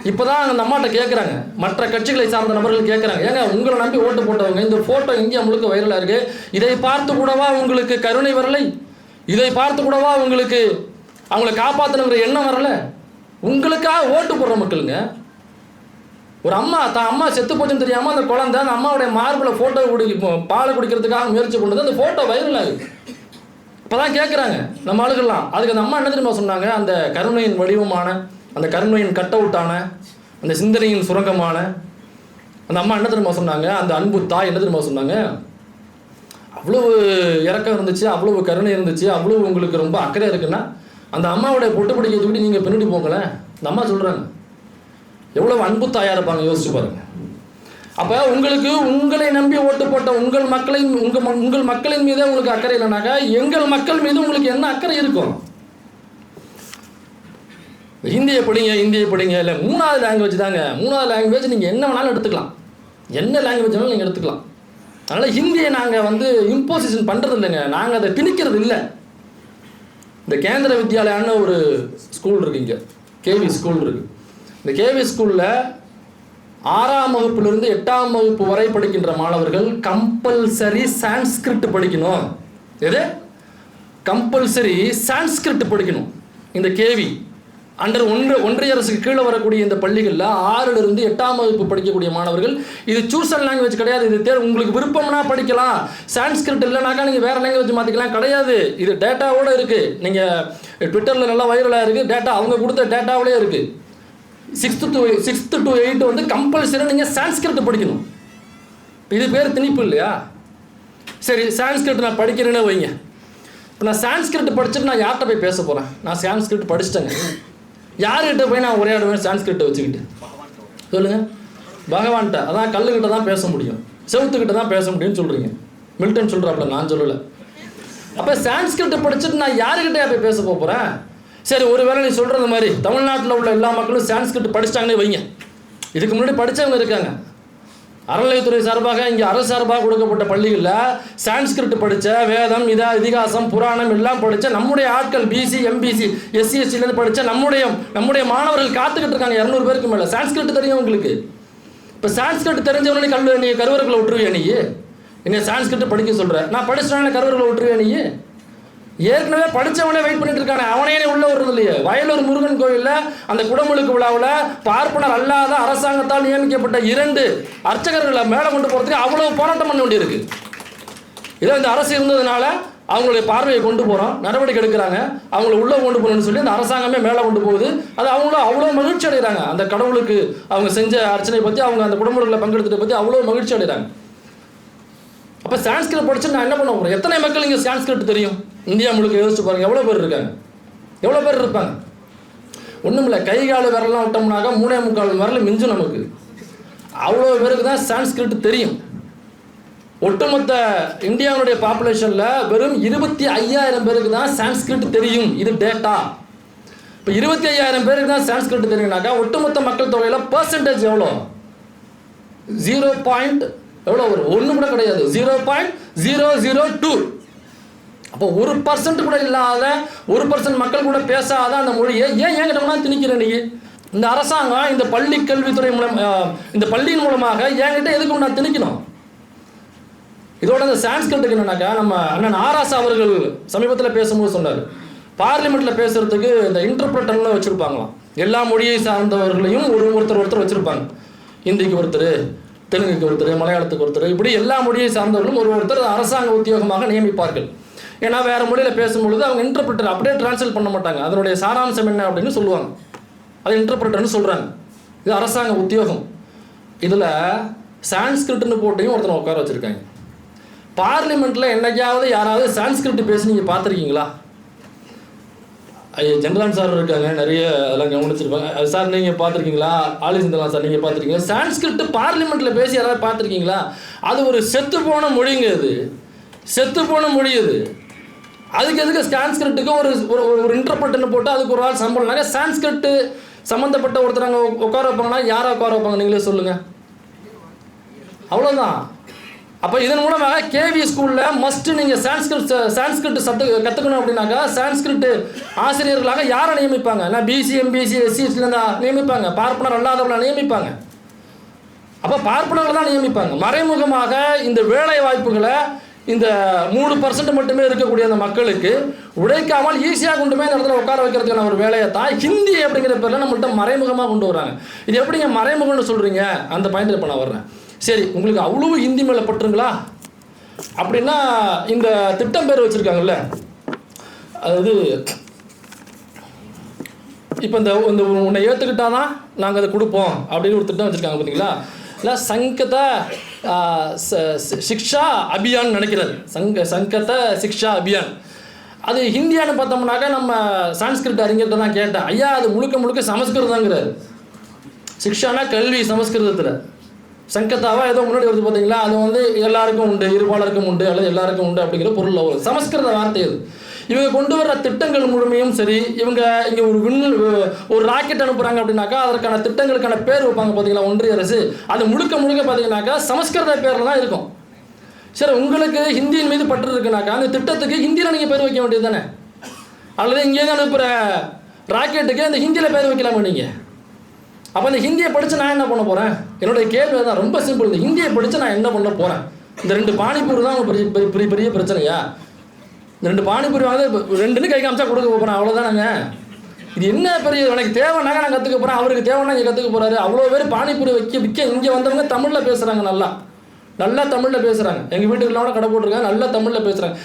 இப்போ தான் அந்த அம்மாட்ட கேட்குறாங்க, மற்ற கட்சிகளை சார்ந்த நபர்கள் கேட்குறாங்க, ஏங்க உங்களை நம்பி ஓட்டு போட்டவங்க, இந்த ஃபோட்டோ இந்தியா முழுக்க வைரலாக இருக்குது, இதை பார்த்து கூடவா உங்களுக்கு கருணை வரலை? இதை பார்த்து கூடவா உங்களுக்கு அவங்களை காப்பாற்றணுங்கிற எண்ணம் வரலை? உங்களுக்காக ஓட்டு போடுற மக்களுங்க. ஒரு அம்மா தான் அம்மா செத்து போச்சுன்னு தெரியாமல் அந்த குழந்தை அந்த அம்மாவுடைய மார்பில் ஃபோட்டோ பாலை குடிக்கிறதுக்காக முயற்சி பண்ணுறது, அந்த ஃபோட்டோ வைரல் ஆகுது. இப்போ தான் கேட்குறாங்க நம்ம ஆளுகள்லாம். அதுக்கு அந்த அம்மா என்ன தெரியுமா சொன்னாங்க? அந்த கருணையின் வடிவமான, அந்த கருணையின் கட் அவுட்டான, அந்த சிந்தனையின் சுரங்கமான அந்த அம்மா என்ன தெரியுமா சொன்னாங்க? அந்த அன்பு தாய் என்ன தெரியுமா சொன்னாங்க? அவ்வளவு இறக்கம் இருந்துச்சு, அவ்வளவு கருணை இருந்துச்சு, அவ்வளவு உங்களுக்கு ரொம்ப அக்கறை இருக்குன்னா அந்த அம்மாவுடைய பொட்டு பிடிக்க தூக்கி நீங்கள் பின்னாடி போங்களேன். அந்த அம்மா சொல்கிறாங்க, எவ்வளவு அன்பு தாயாக இருப்பாங்க, யோசிச்சு பாருங்க. அப்போ உங்களுக்கு உங்களை நம்பி ஓட்டு போட்ட உங்கள் மக்களின் மீதே உங்களுக்கு அக்கறை இல்லைனாக்கா எங்கள் மக்கள் மீது உங்களுக்கு என்ன அக்கறை இருக்கும்? ஹிந்தியை படிங்க இல்லை 3வது லாங்குவேஜ் தாங்க. 3வது லாங்குவேஜ் நீங்கள் என்ன வேணாலும் எடுத்துக்கலாம், என்ன லாங்குவேஜ் வேணாலும் நீங்கள் எடுத்துக்கலாம். அதனால் ஹிந்தியை நாங்கள் வந்து இம்போசிஷன் பண்ணுறது இல்லைங்க, நாங்கள் அதை திணிக்கிறது இல்லை. இந்த கேந்திர வித்யாலயான்னு ஒரு ஸ்கூல் இருக்குது, இங்கே கேவி ஸ்கூல் இருக்குது. இந்த கேவி ஸ்கூலில் 6ஆம் வகுப்பிலிருந்து 8ஆம் வகுப்பு வரை படிக்கின்ற மாணவர்கள் கம்பல்சரி சான்ஸ்கிரிட் படிக்கணும். எது? கம்பல்சரி சான்ஸ்கிரிட் படிக்கணும். இந்த கேவி அண்டர் ஒன்றிய அரசுக்கு கீழே வரக்கூடிய இந்த பள்ளிகளில் 6லிருந்து 8ஆம் வகுப்பு படிக்கக்கூடிய மாணவர்கள், இது சூசன் லாங்குவேஜ் கிடையாது. இது உங்களுக்கு விருப்பம்னா படிக்கலாம், சான்ஸ்கிரிட் இல்லைனாக்கா நீங்கள் வேறு லாங்குவேஜ் மாற்றிக்கலாம் கிடையாது. இது டேட்டாவோடு இருக்குது. நீங்கள் ட்விட்டரில் நல்லா வைரலாக இருக்குது, டேட்டா அவங்க கொடுத்த டேட்டாவிலே இருக்குது. 6th to 8 வந்து கம்பல்சரி நீங்கள் சான்ஸ்கிரிட் படிக்கணும். இது பேர் திணிப்பு இல்லையா? சரி, சான்ஸ்கிரிட் நான் படிக்கிறேன்னு வைங்க. இப்போ நான் சான்ஸ்கிரிட் படிச்சுட்டு நான் யார்கிட்ட போய் பேச போகிறேன்? நான் சான்ஸ்கிரிட் படிச்சிட்டேங்க, யார்கிட்ட போய் நான் உரையாடுவேன் சான்ஸ்கிரிட்டை வச்சுக்கிட்டு? சொல்லுங்கள். பகவான்கிட்ட, அதான் கல்லுக்கிட்ட தான் பேச முடியும், செவுத்துக்கிட்ட தான் பேச முடியும்னு சொல்கிறீங்க. மில்டன் சொல்கிறாப்புல, நான் சொல்லலை. அப்போ சான்ஸ்கிரிட்டை படிச்சுட்டு நான் யாருக்கிட்டே போய் பேச போகிறேன்? சரி, ஒருவேளை நீ சொல்கிறது மாதிரி தமிழ்நாட்டில் உள்ள எல்லா மக்களும் சான்ஸ்கிரிட் படிச்சிட்டாங்கன்னே வைங்க. இதுக்கு முன்னாடி படித்தவங்க இருக்காங்க. அறநிலையத்துறை சார்பாக இங்கே அரசு சார்பாக கொடுக்கப்பட்ட பள்ளிகளில் சான்ஸ்கிரிட் படித்த, வேதம், இதிகாசம், புராணம் எல்லாம் படித்த நம்முடைய ஆட்கள், பிசி, எம்பிசி, எஸ்சி, எஸ்டிலேருந்து படித்த நம்முடைய மாணவர்கள் காத்துக்கிட்டு இருக்காங்க. 200 பேருக்கு மேலே சான்ஸ்கிரிட் தெரியும் உங்களுக்கு. இப்போ சான்ஸ்கிரிட் தெரிஞ்சவனே நீ கருவறைக்குள்ள விட்டுருவியா? நீ என்ன சான்ஸ்கிரிட் படிக்க சொல்கிற? நான் படிச்சவனே கருவறைக்குள்ள விட்டுருவியா? நீ ஏற்கனவே படித்தவனே வெயிட் பண்ணிட்டு இருக்கானே, அவனே உள்ள வருது இல்லையே. வயலூர் முருகன் கோயிலில் அந்த குடமுழுக்கு விழாவில் பார்ப்பனர் அல்லாத அரசாங்கத்தால் நியமிக்கப்பட்ட 2 அர்ச்சகர்களை மேலே கொண்டு போகிறதுக்கு அவ்வளோ போராட்டம் பண்ண வேண்டியிருக்கு. இதே இந்த அரசு இருந்ததுனால அவங்களுடைய பார்வையை கொண்டு போகிறோம், நடவடிக்கை எடுக்கிறாங்க, அவங்கள உள்ளே கொண்டு போகணும்னு சொல்லி அந்த அரசாங்கமே மேலே கொண்டு போகுது. அது அவங்களும் அவ்வளோ மகிழ்ச்சி அடைகிறாங்க. அந்த கடவுளுக்கு அவங்க செஞ்ச அர்ச்சனை பற்றி, அவங்க அந்த குடும்பங்களை பங்கெடுத்துட்டு பற்றி அவ்வளோ மகிழ்ச்சி அடைகிறாங்க. அப்போ சான்ஸ்கிரிட் படிச்சு நான் என்ன பண்ண போகிறேன்? எத்தனை மக்கள் இங்கே சான்ஸ்கிரிட் தெரியும்? இந்தியா முழுக்க யோசிச்சு பாருங்க, எவ்வளோ பேர் இருக்காங்க, எவ்வளோ பேர் இருப்பாங்க? ஒன்றும் இல்லை, கை கால விரலாம் விட்டோம்னாக்கா 3.25 விரல் மிஞ்சும் நமக்கு. அவ்வளோ பேருக்கு தான் சான்ஸ்கிரிட் தெரியும். ஒட்டுமொத்த இந்தியாவுடைய பாப்புலேஷனில் வெறும் 25,000 பேருக்கு தான் சான்ஸ்கிரிட் தெரியும். இது டேட்டா. இப்போ 25,000 பேருக்கு தான் சான்ஸ்கிரிட் தெரியும்னாக்கா ஒட்டுமொத்த மக்கள் தொகையில் பர்சன்டேஜ் எவ்வளோ? 0. எவ்வளோ வரும்? ஒன்று கூட கிடையாது, 0.002. அப்போ 1% கூட இல்லாத, 1% மக்கள் கூட பேசாத அந்த மொழியை ஏன் என்கிட்ட திணிக்கிறேன் நீ? இந்த அரசாங்கம் இந்த பள்ளி கல்வித்துறை மூலம், இந்த பள்ளியின் மூலமாக என்கிட்ட எதுக்கு நான் திணிக்கணும்? இதோட இந்த சான்ஸ்கிரிட்டுக்கு என்னன்னாக்கா, நம்ம அண்ணன் ஆராசா அவர்கள் சமீபத்தில் பேசும்போது சொன்னார், பார்லிமெண்ட்டில் பேசுறதுக்கு இந்த இன்டர்பிரட்டர்னு வச்சுருப்பாங்களாம். எல்லா மொழியை சார்ந்தவர்களையும் ஒருத்தர் வச்சுருப்பாங்க. ஹிந்திக்கு ஒருத்தர், தெலுங்குக்கு ஒருத்தர், மலையாளத்துக்கு ஒருத்தர், இப்படி எல்லா மொழியை சார்ந்தவர்களும் ஒருத்தர் அரசாங்க உத்தியோகமாக நியமிப்பார்கள். ஏன்னா வேறு மொழியில் பேசும்பொழுது அவங்க இன்டர்பிரட்டர் அப்படியே டிரான்ஸ்லேட் பண்ண மாட்டாங்க, அதனுடைய சாராம்சம் என்ன அப்படின்னு சொல்லுவாங்க, அது இன்டர்பிரட்டர்னு சொல்கிறாங்க. இது அரசாங்க உத்தியோகம். இதில் சான்ஸ்கிரிட்னு போட்டையும் ஒருத்தனை உட்கார வச்சுருக்காங்க. பார்லிமெண்ட்டில் என்னைக்காவது யாராவது சான்ஸ்கிரிட் பேசி நீங்கள் பார்த்துருக்கீங்களா? ஜென்ரலான் சார் இருக்காங்க, நிறைய அதெல்லாம் கவனிச்சிருப்பாங்க. சார் நீங்கள் பார்த்துருக்கீங்களா? ஆலிசந்தலாம் சார் நீங்கள் பார்த்துருக்கீங்களா? சான்ஸ்கிரிட் பார்லிமெண்ட்டில் பேசி யாராவது பார்த்துருக்கீங்களா? அது ஒரு செத்து போன மொழிங்க, அது செத்து போன மொழி. அது அதுக்கு எதுக்கு சான்ஸ்கிரிட்டுக்கு ஒரு இன்டர்பிரட்டர்னு போட்டு அதுக்கு ஒரு ஆள் சம்பளம்னாக்க சான்ஸ்கிரிட்டு சம்மந்தப்பட்ட ஒருத்தர் அங்கே உட்கார வைப்பாங்கன்னா யாரை உட்கார வைப்பாங்க நீங்களே சொல்லுங்கள். அவ்வளோதான். அப்போ இதன் மூலமாக கேவி ஸ்கூலில் மஸ்ட்டு நீங்கள் சான்ஸ்கிரிட் கற்றுக்கணும் அப்படின்னாக்கா சான்ஸ்கிரிட் ஆசிரியர்களாக யாரை நியமிப்பாங்க? நான் பிசி, எம்பிசி, எஸ்சிஎஸ்லேருந்து நியமிப்பாங்க. பார்ப்பனர் அல்லாதவர்களை நியமிப்பாங்க. அப்போ பார்ப்பனர்கள் தான் நியமிப்பாங்க. மறைமுகமாக இந்த வேலை வாய்ப்புகளை இந்த 3% மட்டுமே இருக்கக்கூடிய அந்த மக்களுக்கு உழைக்காமல் ஈஸியாக கொண்டு போய் இந்த இடத்துல உட்கார வைக்கிறதுக்கான ஒரு வேலையை தான் ஹிந்தி அப்படிங்கிற பேரில் நம்மள்கிட்ட மறைமுகமாக கொண்டு வராங்க. இது எப்படிங்க மறைமுகம்னு சொல்கிறீங்க? அந்த பாயிண்டில் இப்போ நான் வர்றேன். சரி, உங்களுக்கு அவ்வளோ ஹிந்தி மேலே பற்றுங்களா அப்படின்னா இந்த திட்டம் பேர் வச்சுருக்காங்கல்ல, அதாவது இப்போ இந்த உன்னை ஏற்றுக்கிட்டாதான் நாங்கள் அதை கொடுப்போம் அப்படின்னு ஒரு திட்டம் வச்சுருக்காங்க பார்த்தீங்களா? இல்லை சங்கத சிக்ஷா அபியான் நினைக்கிறது, சங்கத சிக்ஷா அபியான். அது ஹிந்தியான்னு பார்த்தோம்னாக்கா நம்ம சான்ஸ்கிரிட் அறிஞர்கிட்ட தான் கேட்டேன். ஐயா அது முழுக்க சமஸ்கிருதங்கிறார். சிக்ஷானா கல்வி சமஸ்கிருதத்தில், சங்கத்தாவா ஏதோ முன்னாடி வருது பார்த்தீங்களா, அது வந்து எல்லாருக்கும் உண்டு, இருபாலருக்கும் உண்டு, அல்லது எல்லாருக்கும் உண்டு அப்படிங்கிற பொருளில் வரும். சமஸ்கிருத வார்த்தை அது. இவங்க கொண்டு வர்ற திட்டங்கள் முழுமையும் சரி, இவங்க இங்கே ஒரு ராக்கெட் அனுப்புகிறாங்க அப்படின்னாக்கா அதற்கான திட்டங்களுக்கான பேர் வைப்பாங்க பார்த்தீங்களா ஒன்றிய அரசு, அது முழுக்க பார்த்தீங்கன்னாக்கா சமஸ்கிருத பேரில் தான் இருக்கும். சரி, உங்களுக்கு ஹிந்தியின் மீது பற்று இருக்குனாக்கா அந்த திட்டத்துக்கு ஹிந்தியில் நீங்கள் பேர் வைக்க வேண்டியது தானே? அல்லது இங்கேருந்து அனுப்புகிற ராக்கெட்டுக்கு அந்த ஹிந்தியில் பேர் வைக்கலாமா நீங்கள்? அப்போ இந்த ஹிந்தியை படித்து நான் என்ன பண்ண போகிறேன்? என்னுடைய கேள்வி தான் ரொம்ப சிம்பிள். இந்த ஹிந்தியை படித்து நான் என்ன பண்ண போகிறேன்? இந்த 2 பானிபூரி தான் பெரிய பிரச்சனையா? இந்த 2 பானிபூரி வாங்க 2ன்னு கை காமிச்சா கொடுக்க போகிறேன், அவ்வளோதானங்க. இது என்ன பெரிய, எனக்கு தேவைனாங்க நான் கற்றுக்க போகிறேன், அவருக்கு தேவைன்னா இங்கே கற்றுக்க போகிறாரு. அவ்வளோ பேர் பானிபூரி விற்க இங்கே வந்தவங்க தமிழில் பேசுகிறாங்க, நல்லா தமிழில் பேசுகிறாங்க. எங்கள் வீட்டுக்குலாம் கூட கடை போட்டிருக்காங்க, நல்லா தமிழில் பேசுகிறாங்க.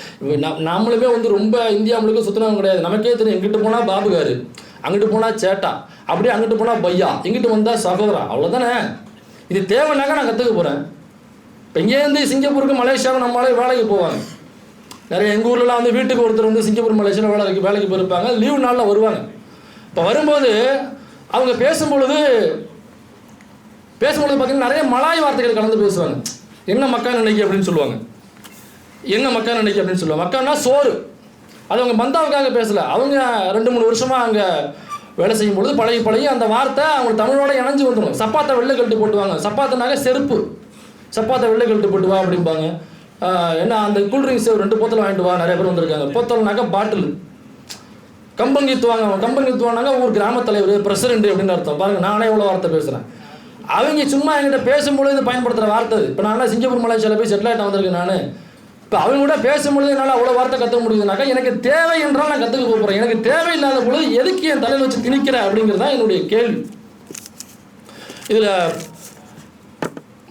நம்மளுமே வந்து ரொம்ப இந்தியா முழுக்க சுற்றுனவங்க கிடையாது. நமக்கே தெரியும், எங்கிட்டு போனால் பாபுகாரு, அங்கிட்டு போனால் சேட்டா, அப்படியே அங்கிட்டு போனால் பையா, இங்கிட்டு வந்தால் சகோதரா, அவ்வளோதானே. இது தேவைனாக்கா நான் கற்றுக்க போகிறேன். இப்போ இங்கேருந்து சிங்கப்பூருக்கு மலேசியாவுக்கு நம்மளாலே வேலைக்கு போவாங்க. நிறைய எங்கள் ஊர்லலாம் வந்து வீட்டுக்கு ஒருத்தர் வந்து சிங்கப்பூர் மலேசியாவில் வேலைக்கு போயிருப்பாங்க, லீவு நாளில் வருவாங்க. இப்போ வரும்போது அவங்க பேசும்பொழுது பார்த்தீங்கன்னா நிறைய மலாய் வார்த்தைகள் கலந்து பேசுவாங்க. என்ன மக்கா நினைக்கி அப்படின்னு சொல்லுவாங்க, மக்கான்னா சோறு. அது அவங்க பந்தாவுக்காக பேசலை, அவங்க 2-3 வருஷமாக அங்கே வேலை செய்யும் பொழுது பழகி அந்த வார்த்தை அவங்க தமிழோட இணைஞ்சு வந்துடும். சப்பாத்தை வெள்ளை கழட்டி போட்டுவாங்க, சப்பாத்தினாக்க செருப்பு, சப்பாத்தை வெள்ளை கழட்டி போட்டு வா அப்படிம்பாங்க. ஏன்னா அந்த கூல்ட்ரிங்க்ஸ் 2 போத்தல் வாங்கிட்டு வா, நிறைய பேர் வந்திருக்காங்க. போத்தல்னாக்கா பாட்டில். கம்பங்கித்துவானாங்க ஊர் கிராம தலைவர், பிரசிடென்ட் அப்படின்னு அர்த்தம். பாருங்கள், நானே எவ்வளோ வார்த்தை பேசுகிறேன். அவங்க சும்மா என்கிட்ட பேசும்பொழுது பயன்படுத்துகிற வார்த்தை. இப்போ நான் சிங்கப்பூர் மலேசியாவில் போய் செட்டில் ஆகிட்டு வந்திருக்கேன். நான் இப்போ அவங்க கூட பேசும்பொழுது என்னால் அவ்வளோ வார்த்தை கற்றுக்க முடியுதுனாக்கா எனக்கு தேவை என்றால் நான் கற்றுக்க போகிறேன். எனக்கு தேவையில்லாத பொழுது எதுக்கு என் தலையில் வச்சு திணிக்கிறேன் அப்படிங்கிறது தான் என்னுடைய கேள்வி. இதில்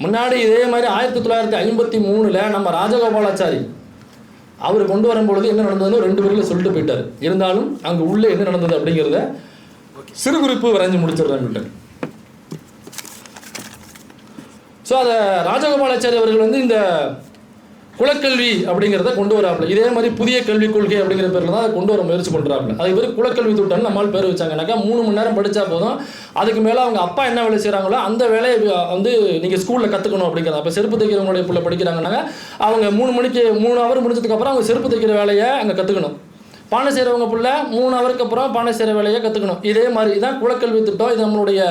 முன்னாடி இதே மாதிரி 1953 நம்ம ராஜகோபாலாச்சாரி அவர் கொண்டு வரும்பொழுது என்ன நடந்ததுன்னு 2 பேரில் சொல்லிட்டு போயிட்டார். இருந்தாலும் அங்கே உள்ளே என்ன நடந்தது அப்படிங்கிறத சிறு குறிப்பு வரைஞ்சி முடிச்சிடுறாங்க. ஸோ அதை ராஜகோபாலாச்சாரி அவர்கள் வந்து இந்த குலக்கல்வி அப்படிங்கிறத கொண்டு வராப்புல. இதே மாதிரி புதிய கல்விக் கொள்கை அப்படிங்கிற பேரில் தான் அதை கொண்டு வர முயற்சி பண்ணுறாப்புல. அதுக்கு பேர் குலக்கல்வி திட்டம்னு நம்மால் பேர் வச்சாங்கனாக்கா 3 மணி நேரம் படித்தா போதும், அதுக்கு மேலே அவங்க அப்பா என்ன வேலை செய்கிறாங்களோ அந்த வேலையை வந்து நீங்கள் ஸ்கூலில் கற்றுக்கணும் அப்படிங்கிறது. அப்போ செருப்பு தைக்கிறவங்களுடைய பிள்ளை படிக்கிறாங்கன்னாங்க அவங்க 3 ஹவர் முடிச்சதுக்கப்புறம் அவங்க செருப்பு தைக்கிற வேலையை அங்கே கற்றுக்கணும். பானை செய்கிறவங்க பிள்ளை 3 ஹவருக்கு அப்புறம் பானை செய்கிற வேலையை கற்றுக்கணும். இதே மாதிரி தான் குலக்கல்வி திட்டம். இது நம்மளுடைய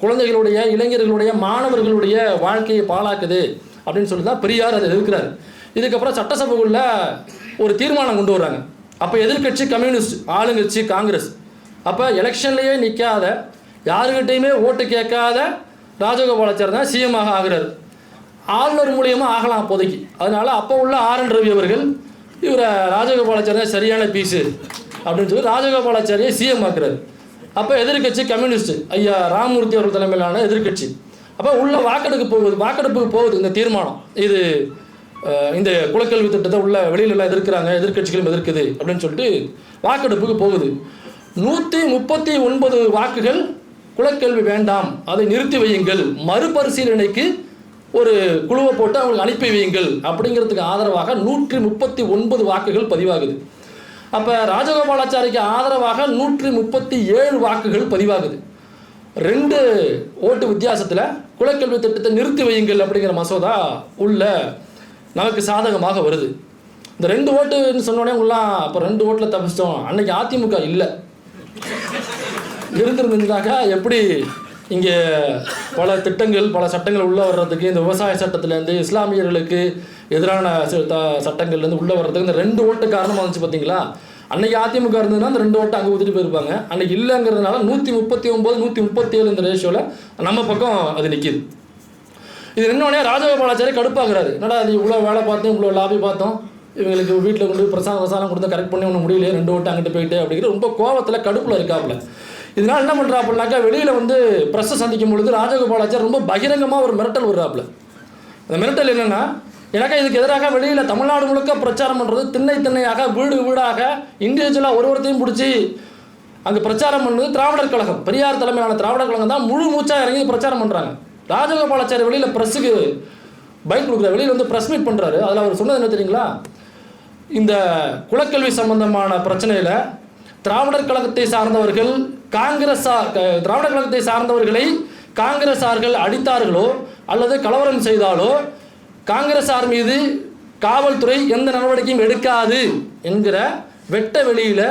குழந்தைகளுடைய, இளைஞர்களுடைய, மாணவர்களுடைய வாழ்க்கையை பாழாக்குது அப்படின்னு சொல்லி தான் பெரியார் அதை எதிர்க்கிறார். இதுக்கப்புறம் சட்டசபைக்குள்ள ஒரு தீர்மானம் கொண்டு வர்றாங்க. அப்போ எதிர்கட்சி கம்யூனிஸ்ட், ஆளுங்கட்சி காங்கிரஸ். அப்போ எலெக்ஷன்லேயே நிற்காத, யாருக்கிட்டையுமே ஓட்டு கேட்காத ராஜகோபாலாச்சாரி தான் சிஎம் ஆகிறார். ஆளுநர் மூலியமாக ஆகலாம் அப்போதைக்கு. அதனால் அப்போ உள்ள RN ரவி அவர்கள் இவரை ராஜகோபாலாச்சாரி தான் சரியான பீஸு அப்படின்னு சொல்லி ராஜகோபாலாச்சாரியை சிஎம் ஆக்குறாரு. அப்போ எதிர்கட்சி கம்யூனிஸ்ட் ஐயா ராமமூர்த்தி அவர்கள் தலைமையிலான எதிர்கட்சி. அப்போ உள்ள வாக்கெடுப்புக்கு போகுது இந்த தீர்மானம். இது இந்த குலக்கல்வி திட்டத்தை உள்ள வெளியிலலாம் எதிர்க்கிறாங்க, எதிர்கட்சிகளும் எதிர்க்குது அப்படின்னு சொல்லிட்டு வாக்கெடுப்புக்கு போகுது. 139 வாக்குகள் குலக்கல்வி வேண்டாம், அதை நிறுத்தி வையுங்கள், மறுபரிசீலனைக்கு ஒரு குழுவை போட்டு அவங்களுக்கு அனுப்பி வையுங்கள் அப்படிங்கிறதுக்கு ஆதரவாக 139 வாக்குகள் பதிவாகுது. அப்போ ராஜகோபாலாச்சாரிக்கு ஆதரவாக 137 வாக்குகள் பதிவாகுது. 2 ஓட்டு வித்தியாசத்தில் குலக்கல்வி திட்டத்தை நிறுத்தி வையுங்கள் அப்படிங்கிற மசோதா உள்ள நமக்கு சாதகமாக வருது. இந்த 2 ஓட்டுன்னு சொன்னோடனே உள்ளலாம் அப்போ 2 ஓட்டில் தப்பிச்சிட்டோம். அன்னைக்கு அதிமுக இல்லை, இருந்திருந்தாக்கா எப்படி இங்கே பல திட்டங்கள், பல சட்டங்கள் உள்ளே வர்றதுக்கு, இந்த விவசாய சட்டத்திலேருந்து இஸ்லாமியர்களுக்கு எதிரான சட்டங்கள்லேருந்து உள்ளே வர்றதுக்கு இந்த 2 ஓட்டு காரணமாக இருந்துச்சு பார்த்தீங்களா. அன்றைக்கி அதிமுக இருந்ததுன்னா அந்த 2 ஓட்டை அங்கே ஊற்றிட்டு போயிருப்பாங்க. அன்றைக்கி இல்லைங்கிறதுனால 139 137 இந்த ரேஷியோவில் நம்ம பக்கம் அது நிற்கிது. இது என்னோடனே ராஜகோபாலாச்சாரி கடுப்பாகிறாரு. என்னடா அது இவ்வளோ வேலை பார்த்தோம், இவ்வளோ லாபி பார்த்தோம், இவங்களுக்கு வீட்டில் கொண்டு பிரசாதம் கொடுத்து கரெக்ட் பண்ணி ஒன்றும் முடியலையே, 2 ஓட்டு அங்கிட்டு போயிட்டு அப்படிங்கிற ரொம்ப கோவத்தில் கடுப்பில் இருக்காப்புல. இதனால் என்ன பண்ணுறாப்புனாக்கா வெளியில் வந்து ப்ரெஸ்ஸை சந்திக்கும் பொழுது ராஜகோபாலாச்சாரி ரொம்ப பகிரங்கமாக ஒரு மிரட்டல் விடுறாப்புல. அந்த மிரட்டல் என்னென்னா, எனக்கு இதுக்கு எதிராக வெளியில் தமிழ்நாடு முழுக்க பிரச்சாரம் பண்ணுறது, திண்ணையாக வீடு வீடாக இண்டிவிஜுவலாக ஒருத்தையும் பிடிச்சி அங்கே பிரச்சாரம் பண்ணுறது திராவிடர் கழகம், பெரியார் தலைமையிலான திராவிடர் கழகம் தான் முழு மூச்சாக இறங்கி பிரச்சாரம் பண்ணுறாங்க. ராஜகோபாலாச்சாரி வெளியில் ப்ரெஸ்ஸுக்கு பைக் கொடுக்குறாரு, வெளியில் வந்து ப்ரெஸ் மீட் பண்ணுறாரு. அதில் அவர் சொன்னது என்ன தெரியுங்களா, இந்த குலக்கல்வி சம்பந்தமான பிரச்சனையில் திராவிடர் கழகத்தை சார்ந்தவர்கள் திராவிடர் கழகத்தை சார்ந்தவர்களை காங்கிரஸார்கள் அடித்தார்களோ அல்லது கலவரம் செய்தாலோ காங்கிரஸார் மீது காவல்துறை எந்த நடவடிக்கையும் எடுக்காது என்கிற வெட்ட வெளியில்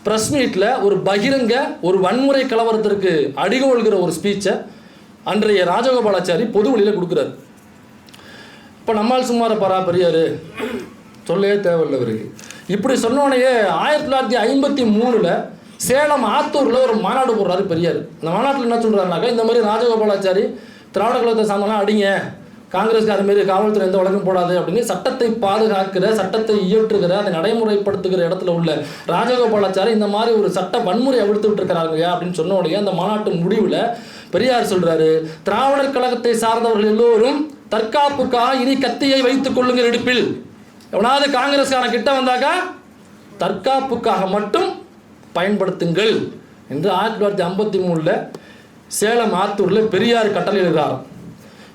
ப்ரெஸ் மீட்டில் ஒரு பகிரங்க ஒரு வன்முறை கலவரத்திற்கு அடிகோள்கிற ஒரு ஸ்பீச்சை அன்றைய ராஜகோபாலாச்சாரி பொது வழியில் கொடுக்குறாரு. இப்போ நம்மால் சும்மார பெரியார் சொல்லவே தேவையில்லை அவருக்கு. இப்படி சொன்னோடனே 1953 சேலம் ஆத்தூரில் ஒரு மாநாடு போடுறாரு பெரியார். இந்த மாநாட்டில் என்ன சொல்கிறாருனாக்கா, இந்த மாதிரி ராஜகோபாலாச்சாரி திராவிட கழகத்தை சார்ந்தெல்லாம் அடிங்க, காங்கிரஸ்க்கு அதுமாரி காவல்துறை எந்த வழக்கும் போடாது அப்படின்னு சட்டத்தை பாதுகாக்கிற, சட்டத்தை இயற்றுகிற, அதை நடைமுறைப்படுத்துகிற இடத்துல உள்ள ராஜகோபாலாச்சாரி இந்த மாதிரி ஒரு சட்ட வன்முறை அவிழ்த்து விட்டுருக்கிறாங்க அப்படின்னு சொன்ன உடனே அந்த மாநாட்டு முடிவில் பெரியார் சொல்கிறாரு, திராவிடர் கழகத்தை சார்ந்தவர்கள் எல்லோரும் தற்காப்புக்காக இனி கத்தியை வைத்துக் கொள்ளுங்கள் இடுப்பில். எவனாவது காங்கிரஸ்கான கிட்ட வந்தாக்கா தற்காப்புக்காக மட்டும் பயன்படுத்துங்கள் என்று 1953 சேலம் ஆத்தூரில் பெரியார் கட்டளை எழுதுகிறார்.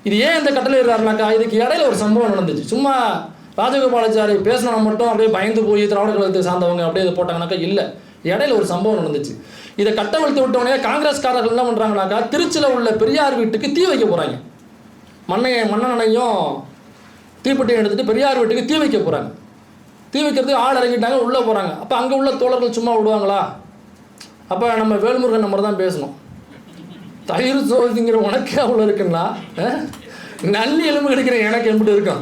இது ஏன் இந்த கட்டளை எழுதுறாருனாக்கா, இதுக்கு இடையில ஒரு சம்பவம் நடந்துச்சு. சும்மா ராஜகோபாலாச்சாரி பேசினா மட்டும் அப்படியே பயந்து போய் திராவிட கழகத்தை சார்ந்தவங்க அப்படியே இதை போட்டாங்கனாக்கா இல்லை, இடையில ஒரு சம்பவம் நடந்துச்சு. இதை கட்டவிழ்த்து விட்டவனே காங்கிரஸ்காரர்கள் என்ன பண்ணுறாங்கனாக்கா, திருச்சியில் உள்ள பெரியார் வீட்டுக்கு தீ வைக்க போகிறாங்க. மண்ணெண்ணையும் தீப்பெட்டியும் எடுத்துகிட்டு பெரியார் வீட்டுக்கு தீ வைக்க போகிறாங்க. தீ வைக்கிறதுக்கு ஆள் இறங்கிட்டாங்க, உள்ளே போகிறாங்க. அப்போ அங்கே உள்ள தோழர்கள் சும்மா விடுவாங்களா? அப்போ நம்ம வேல்முருகன் நம்பர் தான் பேசணும். தயிர் சோதிங்கிற உனக்கு அவ்வளோ இருக்குன்னா நல்லி எலும்பு கிடைக்கிற எனக்கு எப்படி இருக்கும்?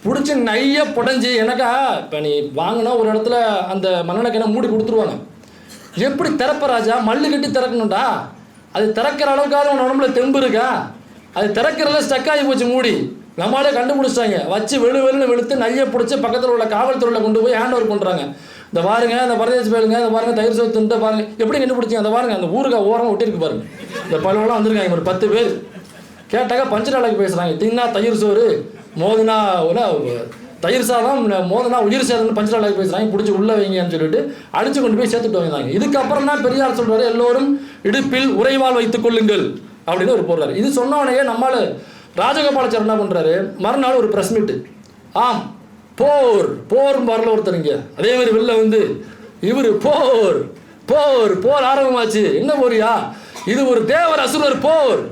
பிடிச்சி நைய புடஞ்சி எனக்கா. இப்போ நீ வாங்கினா ஒரு இடத்துல அந்த மண்ணெண்ணெய் மூடி கொடுத்துருவாங்க. எப்படி திறப்ப ராஜா? மல்லு கட்டி திறக்கணும்டா. அது திறக்கிற அளவுக்காவது உன் உடம்புல தெம்பு இருக்கா? அது திறக்கிறதுல ஸ்டக் ஆகி போச்சு மூடி. நம்மளே கண்டுபிடிச்சிட்டாங்க. வச்சு வெளுன்னு வெளுத்து நையை பிடிச்சி பக்கத்தில் உள்ள காவல்துறையில் கொண்டு போய் ஹேண்ட் ஓவர் பண்ணுறாங்க. இந்த பாருங்க, இந்த பரதேசி பேருங்க, இந்த பாருங்க தயிர் சோறு தின்ட்டு பாருங்க, எப்படி கண்டுபிடிச்சிங்க? அந்த பாருங்க அந்த ஊருக்கா ஓரம் ஒட்டிருக்கு பாருங்க. இந்த பழுவெல்லாம் வந்திருக்காங்க ஒரு 10 பேர். கேட்டாக்கா பஞ்சு நாளைக்கு பேசுகிறாங்க. தின்னா தயிர் சோறு, மோதினா தயிர் சாதம் மோதனா உயிர் சேதம்னு பஞ்சலாக பேசுகிறாங்க, பிடிச்சி உள்ள வைங்கன்னு சொல்லிட்டு அடிச்சு கொண்டு போய் சேர்த்துட்டு வந்தாங்க. இதுக்கப்புறம் தான் பெரியார் சொல்றாரு, எல்லோரும் இடுப்பில் உறைவால் வைத்துக் கொள்ளுங்கள் அப்படின்னு ஒரு போடுறாரு. இது சொன்னவனையே நம்மால் ராஜகோபாலாச்சாரி என்ன பண்றாரு, மறுநாள் ஒரு பிரஸ் மீட்டு, ஆம் போர் போர் வரல ஒருத்தருங்க, அதே மாதிரி வெளில வந்து இவர் போர் போர் போர் ஆரம்பமாச்சு, என்ன போறியா, இது ஒரு தேவர் அசுரர் போர்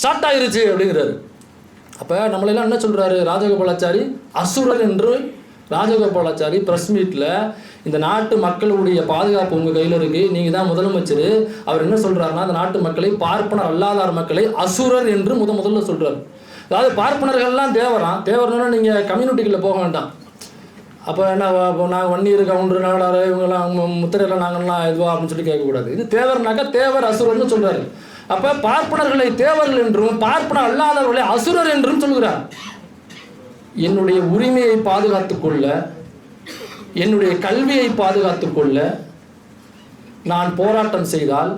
ஸ்டார்ட் ஆயிருச்சு அப்படிங்கிறாரு. அப்போ நம்மளெல்லாம் என்ன சொல்கிறாரு ராஜகோபாலாச்சாரி, அசுரர் என்று ராஜகோபாலாச்சாரி ப்ரெஸ் மீட்டில் இந்த நாட்டு மக்களுடைய பாதுகாப்பு உங்கள் கையில் இருக்குது, நீங்கள் தான் முதலமைச்சர், அவர் என்ன சொல்கிறாருன்னா அந்த நாட்டு மக்களை, பார்ப்பனர் அல்லாதார் மக்களை அசுரர் என்று முதல்ல சொல்கிறார். அதாவது பார்ப்பனர்கள்லாம் தேவரான், தேவர்னா நீங்கள் கம்யூனிட்டிக்குள்ளே போக வேண்டாம். அப்போ என்ன நாங்கள் வன்னியர் கவுண்டர் நாடார் இவங்கெல்லாம் முத்திரையில் நாங்கள்லாம் இதுவா அப்படின்னு சொல்லி கேட்கக்கூடாது. இது தேவர்னாக்கா தேவர் அசுரர்னு சொல்கிறாரு. அப்போ பார்ப்பனர்களை தேவர்கள் என்றும் பார்ப்பனர் அல்லாதவர்களை அசுரர் என்றும் சொல்கிறார். என்னுடைய உரிமையை பாதுகாத்துக்கொள்ள, என்னுடைய கல்வியை பாதுகாத்துக்கொள்ள நான் போராட்டம் செய்தால்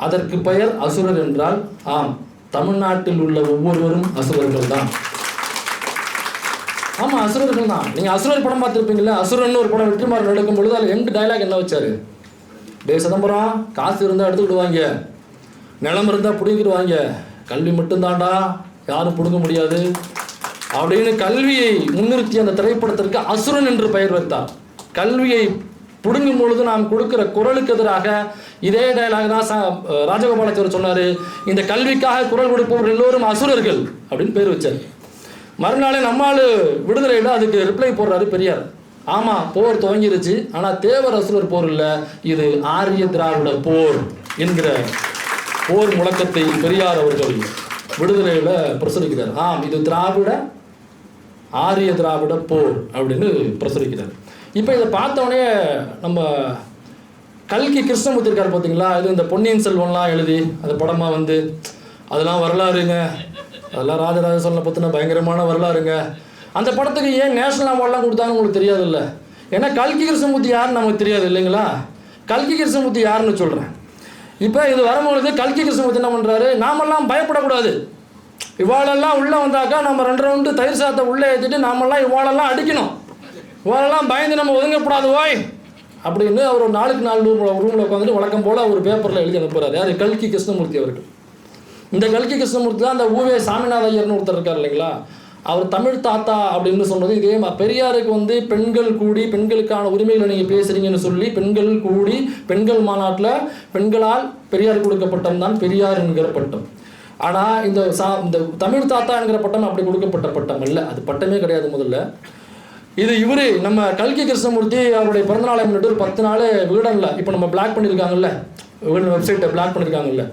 அதற்கு பெயர் அசுரர் என்றால், ஆம், தமிழ்நாட்டில் உள்ள ஒவ்வொருவரும் அசுரர்கள் தான். ஆமாம், அசுரர்கள் தான். நீங்கள் அசுரர் படம் பார்த்துருப்பீங்களா, அசுரன் ஒரு படம் வெற்றிமாறன் நடக்கும் பொழுது அதில் எங்க டைலாக் என்ன வச்சாரு, டே சிதம்பரம் காசு இருந்தால் எடுத்துக்கிடுவாங்க, நிலம் இருந்தால் பிடிங்கிடுவாங்க, கல்வி மட்டும்தாண்டா யாரும் பிடுங்க முடியாது அப்படின்னு கல்வியை முன்னிறுத்தி அந்த திரைப்படத்திற்கு அசுரன் என்று பெயர் வைத்தார். கல்வியை பிடுங்கும் பொழுது நாம் கொடுக்கிற குரலுக்கு எதிராக இதே டயலாக் தான் ராஜகோபாலாச்சாரி சொன்னார், இந்த கல்விக்காக குரல் கொடுப்பவர்கள் எல்லோரும் அசுரர்கள் அப்படின்னு பேர் வச்சார். மறுநாளே நம்மால் விடுதலையில் அதுக்கு ரிப்ளை போடுறாரு பெரியார், ஆமாம் போர் துவங்கிருச்சு, ஆனால் தேவர் அசுரர் போர் இல்லை, இது ஆரிய திராவிட போர் என்கிற போர் முழக்கத்தை பெரியார் அவர்கள் விடுதலையில் பிரசுரிக்கிறார். ஆம், இது திராவிட ஆரிய திராவிட போர் அப்படின்னு பிரசுரிக்கிறார். இப்போ இதை பார்த்தோடனே நம்ம கல்கி கிருஷ்ணமூர்த்தி இருக்கார் பார்த்தீங்களா, இது இந்த பொன்னியின் செல்வன்லாம் எழுதி அந்த படமாக வந்து அதெல்லாம் வரலாறுங்க, அதெல்லாம் ராஜராஜ சோழனை பற்றின பயங்கரமான வரலாறுங்க. அந்த படத்துக்கு ஏன் நேஷனல் அவார்ட்லாம் கொடுத்தாங்கன்னு உங்களுக்கு தெரியாது இல்லை, ஏன்னா கல்கி கிருஷ்ணமூர்த்தி யாருன்னு நமக்கு தெரியாது இல்லைங்களா. கல்கி கிருஷ்ணமூர்த்தி யாருன்னு சொல்கிறேன். இப்போ இது வரும்பொழுது கல்கி கிருஷ்ணமூர்த்தி என்ன பண்ணுறாரு, நாமெல்லாம் பயப்படக்கூடாது, இவாளெல்லாம் உள்ளே வந்தாக்கா நம்ம 2 ரவுண்டு தயிர் சாதத்தை உள்ளே ஏற்றிட்டு நாமெல்லாம் இவாளெல்லாம் அடிக்கணும், இவாளெல்லாம் பயந்து நம்ம ஒதுங்கப்படாது ஓய் அப்படின்னு அவர் ஒரு 4 ரூமில் உட்காந்துட்டு வழக்கம் போல் அவர் பேப்பரில் எழுதி அனுப்புகிறார். யார், கல்கி கிருஷ்ணமூர்த்தி அவர்கள். இந்த கல்கி கிருஷ்ணமூர்த்தி தான் அந்த ஊவே சாமிநாத ஐயர்னு ஒருத்தர் இருக்கார் இல்லைங்களா, அவர் தமிழ் தாத்தா அப்படின்னு சொன்னது இதே பெரியாருக்கு வந்து பெண்கள் கூடி பெண்களுக்கான உரிமைகளை நீங்கள் பேசுகிறீங்கன்னு சொல்லி பெண்கள் கூடி பெண்கள் மாநாட்டில் பெண்களால் பெரியார் கொடுக்கப்பட்டம் தான் பெரியார் என்கிற பட்டம். ஆனால் இந்த தமிழ் தாத்தா என்கிற பட்டம் அப்படி கொடுக்கப்பட்ட பட்டம் இல்லை, அது பட்டமே கிடையாது. முதல்ல இது இவர் நம்ம கல்கி கிருஷ்ணமூர்த்தி அவருடைய பிறந்தநாளை முன்னிட்டு ஒரு 10 நாள் விகடனில், இப்போ நம்ம பிளாக் பண்ணியிருக்காங்கல்ல, விகடன் வெப்சைட்டை பிளாக் பண்ணியிருக்காங்கல்ல,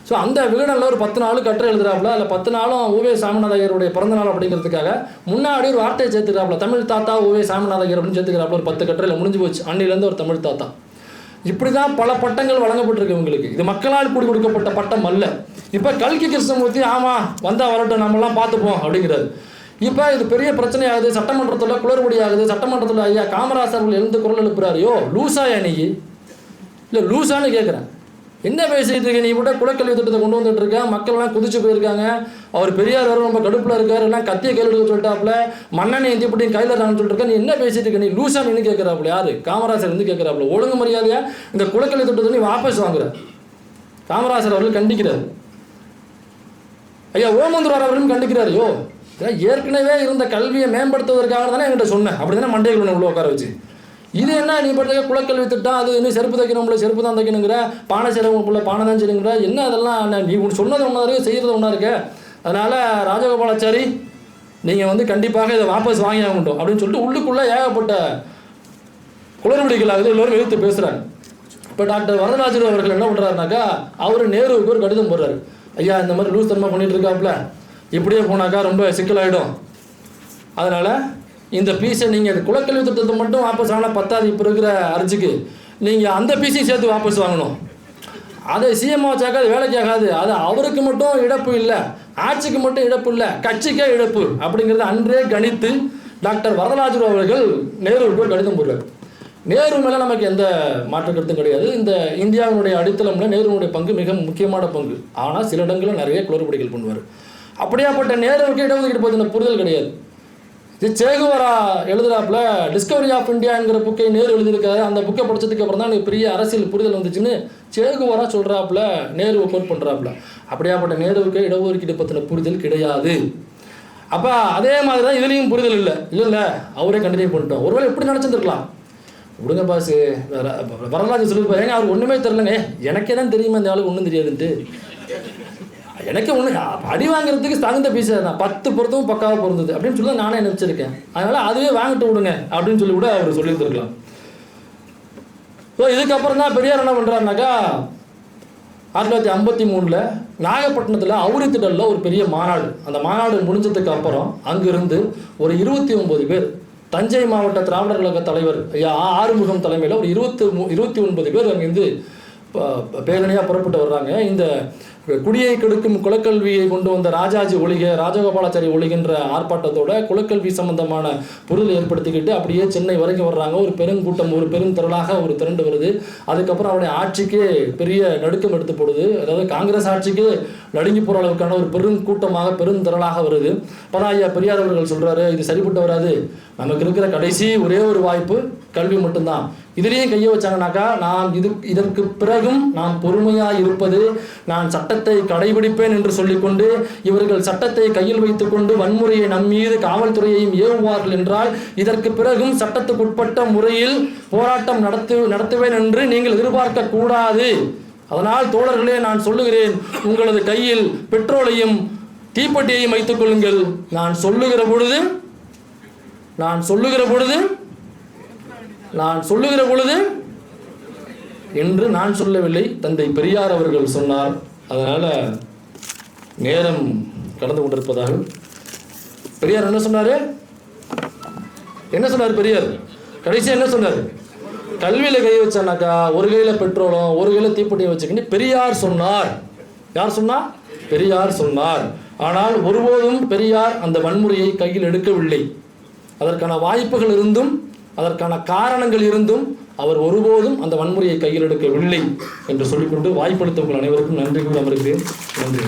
ஸோ அந்த விகடனில் ஒரு 10 நாள் கட்டுரை எழுதுறாப்புல, அதில் 10 நாளும் ஊவே சாமிநாத ஐயருடைய பிறந்தநாள் அப்படிங்கிறதுக்காக முன்னாடி ஒரு வார்த்தையை சேர்த்துக்கிறாப்புல, தமிழ் தாத்தா ஊவே சாமிநாத ஐயர் அப்படின்னு சேர்த்துக்கிறாப்புல. ஒரு 10 கட்டுரையில் முடிஞ்சு போச்சு, அன்னிலேருந்து ஒரு தமிழ் தாத்தா. இப்படி தான் பல பட்டங்கள் வழங்கப்பட்டிருக்கு இவங்களுக்கு. இது மக்களால் கூடி கொடுக்கப்பட்ட பட்டம் அல்ல. இப்போ கல்கி கிருஷ்ணமூர்த்தி ஆமாம் வந்தால் வரட்டும் நம்மளாம் பார்த்துப்போம் அப்படிங்கிறாரு. இப்போ இது பெரிய பிரச்சனையாகுது, சட்டமன்றத்தில் குளறுபடி ஆகுது. சட்டமன்றத்தில் ஐயா காமராசர் அவர்கள் எழுந்து குரல் எழுப்புறாரையோ, லூசாயா நீ, இல்லை லூசான்னு கேட்குறேன், என்ன பேசிகிட்டு இருக்க நீ, கூட குலக்கல்வி திட்டத்தை கொண்டு வந்துட்டு இருக்க, மக்கள்லாம் குதிச்சு போயிருக்காங்க, அவர் பெரியார் வரும் ரொம்ப கடுப்பில் இருக்கார், எல்லாம் கத்தியை கையில் எடுக்க சொல்லிட்டாப்புல, மண்ணெண்ணை எந்தி இப்படி கையில் இருக்கான்னு சொல்லிட்டு இருக்க, நீ என்ன பேசிட்டு இருக்க, நீ லூசா நின்று கேட்குறாப்புல. யார், காமராசர் வந்து கேட்குறாப்புல. ஒழுங்கு மரியாதையா இந்த குலக்கல்வி திட்டத்தை நீ வாபஸ் வாங்குற. காமராசர் அவர்கள் கண்டிக்கிறார். ஐயா ஓமந்தூரார் அவர்களும் கண்டிக்கிறார். யோ ஏற்கனவே இருந்த கல்வியை மேம்படுத்துவதற்காக தானே என்கிட்ட சொன்னேன், அப்படி தானே மண்டைகள் உள்ள உட்கார வச்சு, இது என்ன நீ படுத்த குலக்கல்வி திட்டம், அது இன்னும் செருப்பு தைக்கணும்ல செருப்பு தான் தைக்கணுங்கிற, பானை செய்கிறவங்களுக்குள்ள பானை தான் செய்யணுங்கிற, என்ன அதெல்லாம் நீ சொன்னது ஒன்றா இருக்கு, செய்கிறது ஒன்றா இருக்கு. அதனால் ராஜகோபாலாச்சாரி நீங்கள் வந்து கண்டிப்பாக இதை வாபஸ் வாங்கி ஆகட்டும் அப்படின்னு சொல்லிட்டு உள்ளுக்குள்ளே ஏகப்பட்ட குளறுபடிகள் ஆகுது, எல்லோரும் எதிர்த்து பேசுகிறாங்க. இப்போ டாக்டர் வரதராஜன் அவர்கள் என்ன பண்ணுறாருனாக்கா, அவர் நேருவுக்கு ஒரு கடிதம் போடுறாரு, ஐயா இந்த மாதிரி லூஸ் தனமாக பண்ணிகிட்டு இருக்காப்புல, இப்படியே போனாக்கா ரொம்ப சிக்கலாகிடும், அதனால் இந்த பீஸை நீங்கள் குலக்கல்வி திட்டத்தை மட்டும் வாபஸ் வாங்கினா பத்தாது, இப்போ இருக்கிற அரிசிக்கு நீங்கள் அந்த பீஸையும் சேர்த்து வாபஸ் வாங்கணும். அதை சிஎம் வச்சாக்கா அது வேலைக்கு ஆகாது, அது அவருக்கு மட்டும் இழப்பு இல்லை, ஆட்சிக்கு மட்டும் இழப்பு இல்லை, கட்சிக்கே இழப்பு அப்படிங்கிறத அன்றே கணித்து டாக்டர் வரதராஜன் அவர்கள் நேருவுக்கு ஒரு கடிதம் போடுறாரு. நேரு மேலே நமக்கு எந்த மாற்று கருத்தும் கிடையாது. இந்த இந்தியாவினுடைய அடித்தளமில் நேருனுடைய பங்கு மிக முக்கியமான பங்கு. ஆனால் சில இடங்களில் நிறைய குளறுபடிகள் பண்ணுவார். அப்படியாப்பட்ட நேருவுக்கு இடஒதுக்கீடு பற்றின புரிதல் கிடையாது. சேகுவரா எழுதுறாப்புல டிஸ்கவரி ஆஃப் இந்தியாங்கிற புக்கை நேரு எழுதியிருக்காரு. அந்த புக்கை படிச்சதுக்கு அப்புறம் தான் எனக்கு பெரிய அரசியல் புரிதல் வந்துச்சுன்னு சேகுவரா சொல்றாப்புல, நேருவை கோட் பண்றாப்புல. அப்படியாப்பட்ட நேருவுக்கு இடஒதுக்கீடு பற்றின புரிதல் கிடையாது. அப்போ அதே மாதிரி தான் இதுலேயும் புரிதல் இல்லை அவரே கண்டினியூ பண்ணிட்டோம். ஒருவேளை எப்படி நினச்சிருந்துருக்கலாம், விடுங்க பாஸ் வரலாறு சொல்லியிருப்பாரு, ஏங்க அவர் ஒன்றுமே தெரிலங்க, எனக்கே தான் தெரியுமா இந்த ஆளுக்கு ஒன்றும் தெரியாதுன்ட்டு, எனக்கு ஒன்று அடி வாங்குறதுக்கு தகுந்த பீஸ் தான், 10 பொருத்தமும் பக்காவாக பொருந்தது அப்படின்னு சொல்லி நானே நினச்சிருக்கேன், அதனால் அதுவே வாங்கிட்டு விடுங்க அப்படின்னு சொல்லி கூட அவர் சொல்லியிருந்துருக்கலாம். ஸோ இதுக்கப்புறம் தான் பெரியார் என்ன பண்ணுறாருனாக்கா 1953 நாகப்பட்டினத்தில் அவுரித்திடலில் ஒரு பெரிய மாநாடு. அந்த மாநாடு முடிஞ்சதுக்கு அப்புறம் அங்கிருந்து ஒரு 29 பேர், தஞ்சை மாவட்ட திராவிடர் கழக தலைவர் ஐயா ஆறுமுகம் தலைமையில் ஒரு 29 பேர் அங்கேருந்து பேரணியாக புறப்பட்டு வர்றாங்க. இந்த குடியை கெடுக்கும் குலக்கல்வியை கொண்டு வந்த ராஜாஜி ஒழிக, ராஜகோபாலாச்சாரி ஒழிகின்ற ஆர்ப்பாட்டத்தோட குலக்கல்வி சம்பந்தமான பொருள் ஏற்படுத்திக்கிட்டு அப்படியே சென்னை வரைக்கும் வர்றாங்க. ஒரு பெருங்கூட்டம், ஒரு பெருந்திரளாக ஒரு திரண்டு வருது. அதுக்கப்புறம் அவருடைய ஆட்சிக்கு பெரிய நடுக்கம் எடுத்து போடுது. அதாவது காங்கிரஸ் ஆட்சிக்கு நடுங்கி போகிற அளவுக்கான ஒரு பெருங்கூட்டமாக பெருந்திரளாக வருது. அப்போ ஐயா பெரியார் அவர்கள் சொல்கிறாரு, இது சரிப்பட்டு வராது, நமக்கு இருக்கிற கடைசி ஒரே ஒரு வாய்ப்பு கல்வி மட்டும்தான். இதுலேயும் கையை வச்சாங்கனாக்கா இதற்கு பிறகும் நான் பொறுமையாக இருப்பது, நான் சட்டத்தை கடைபிடிப்பேன் என்று சொல்லிக்கொண்டு இவர்கள் சட்டத்தை கையில் வைத்துக்கொண்டு வன்முறையை நம்மீது காவல்துறையையும் ஏவுவார்கள் என்றால் இதற்கு பிறகும் சட்டத்துக்குட்பட்ட முறையில் போராட்டம் நடத்துவேன் என்று நீங்கள் எதிர்பார்க்க கூடாது. அதனால் தோழர்களே, நான் சொல்லுகிறேன், உங்களது கையில் பெட்ரோலையும் தீப்பெட்டியையும் வைத்துக் கொள்ளுங்கள். நான் சொல்லுகிற பொழுது என்று நான் சொல்லவில்லை, தந்தை பெரியார் அவர்கள் சொன்னார். அதனால் நேரம் கடந்து கொண்டிருப்பதாக பெரியார் என்ன சொன்னார்? பெரியார் கடைசியாக என்ன சொன்னார்? கல்வியில் கை வச்சானாக்கா ஒரு கையில் பெட்ரோலும் ஒரு கையில் தீப்பெட்டியும் வச்சுக்கிட்டு பெரியார் சொன்னார். யார் சொன்னார்? பெரியார் சொன்னார். ஆனால் ஒருபோதும் பெரியார் அந்த வன்முறையை கையில் எடுக்கவில்லை. அதற்கான வாய்ப்புகள் இருந்தும் அதற்கான காரணங்கள் இருந்தும் அவர் ஒருபோதும் அந்த வன்முறையை கையில் எடுக்கவில்லை என்று சொல்லிக்கொண்டு வாய்ப்பளித்த உங்கள் அனைவருக்கும் நன்றி கூறி அமர்கிறேன். நன்றி.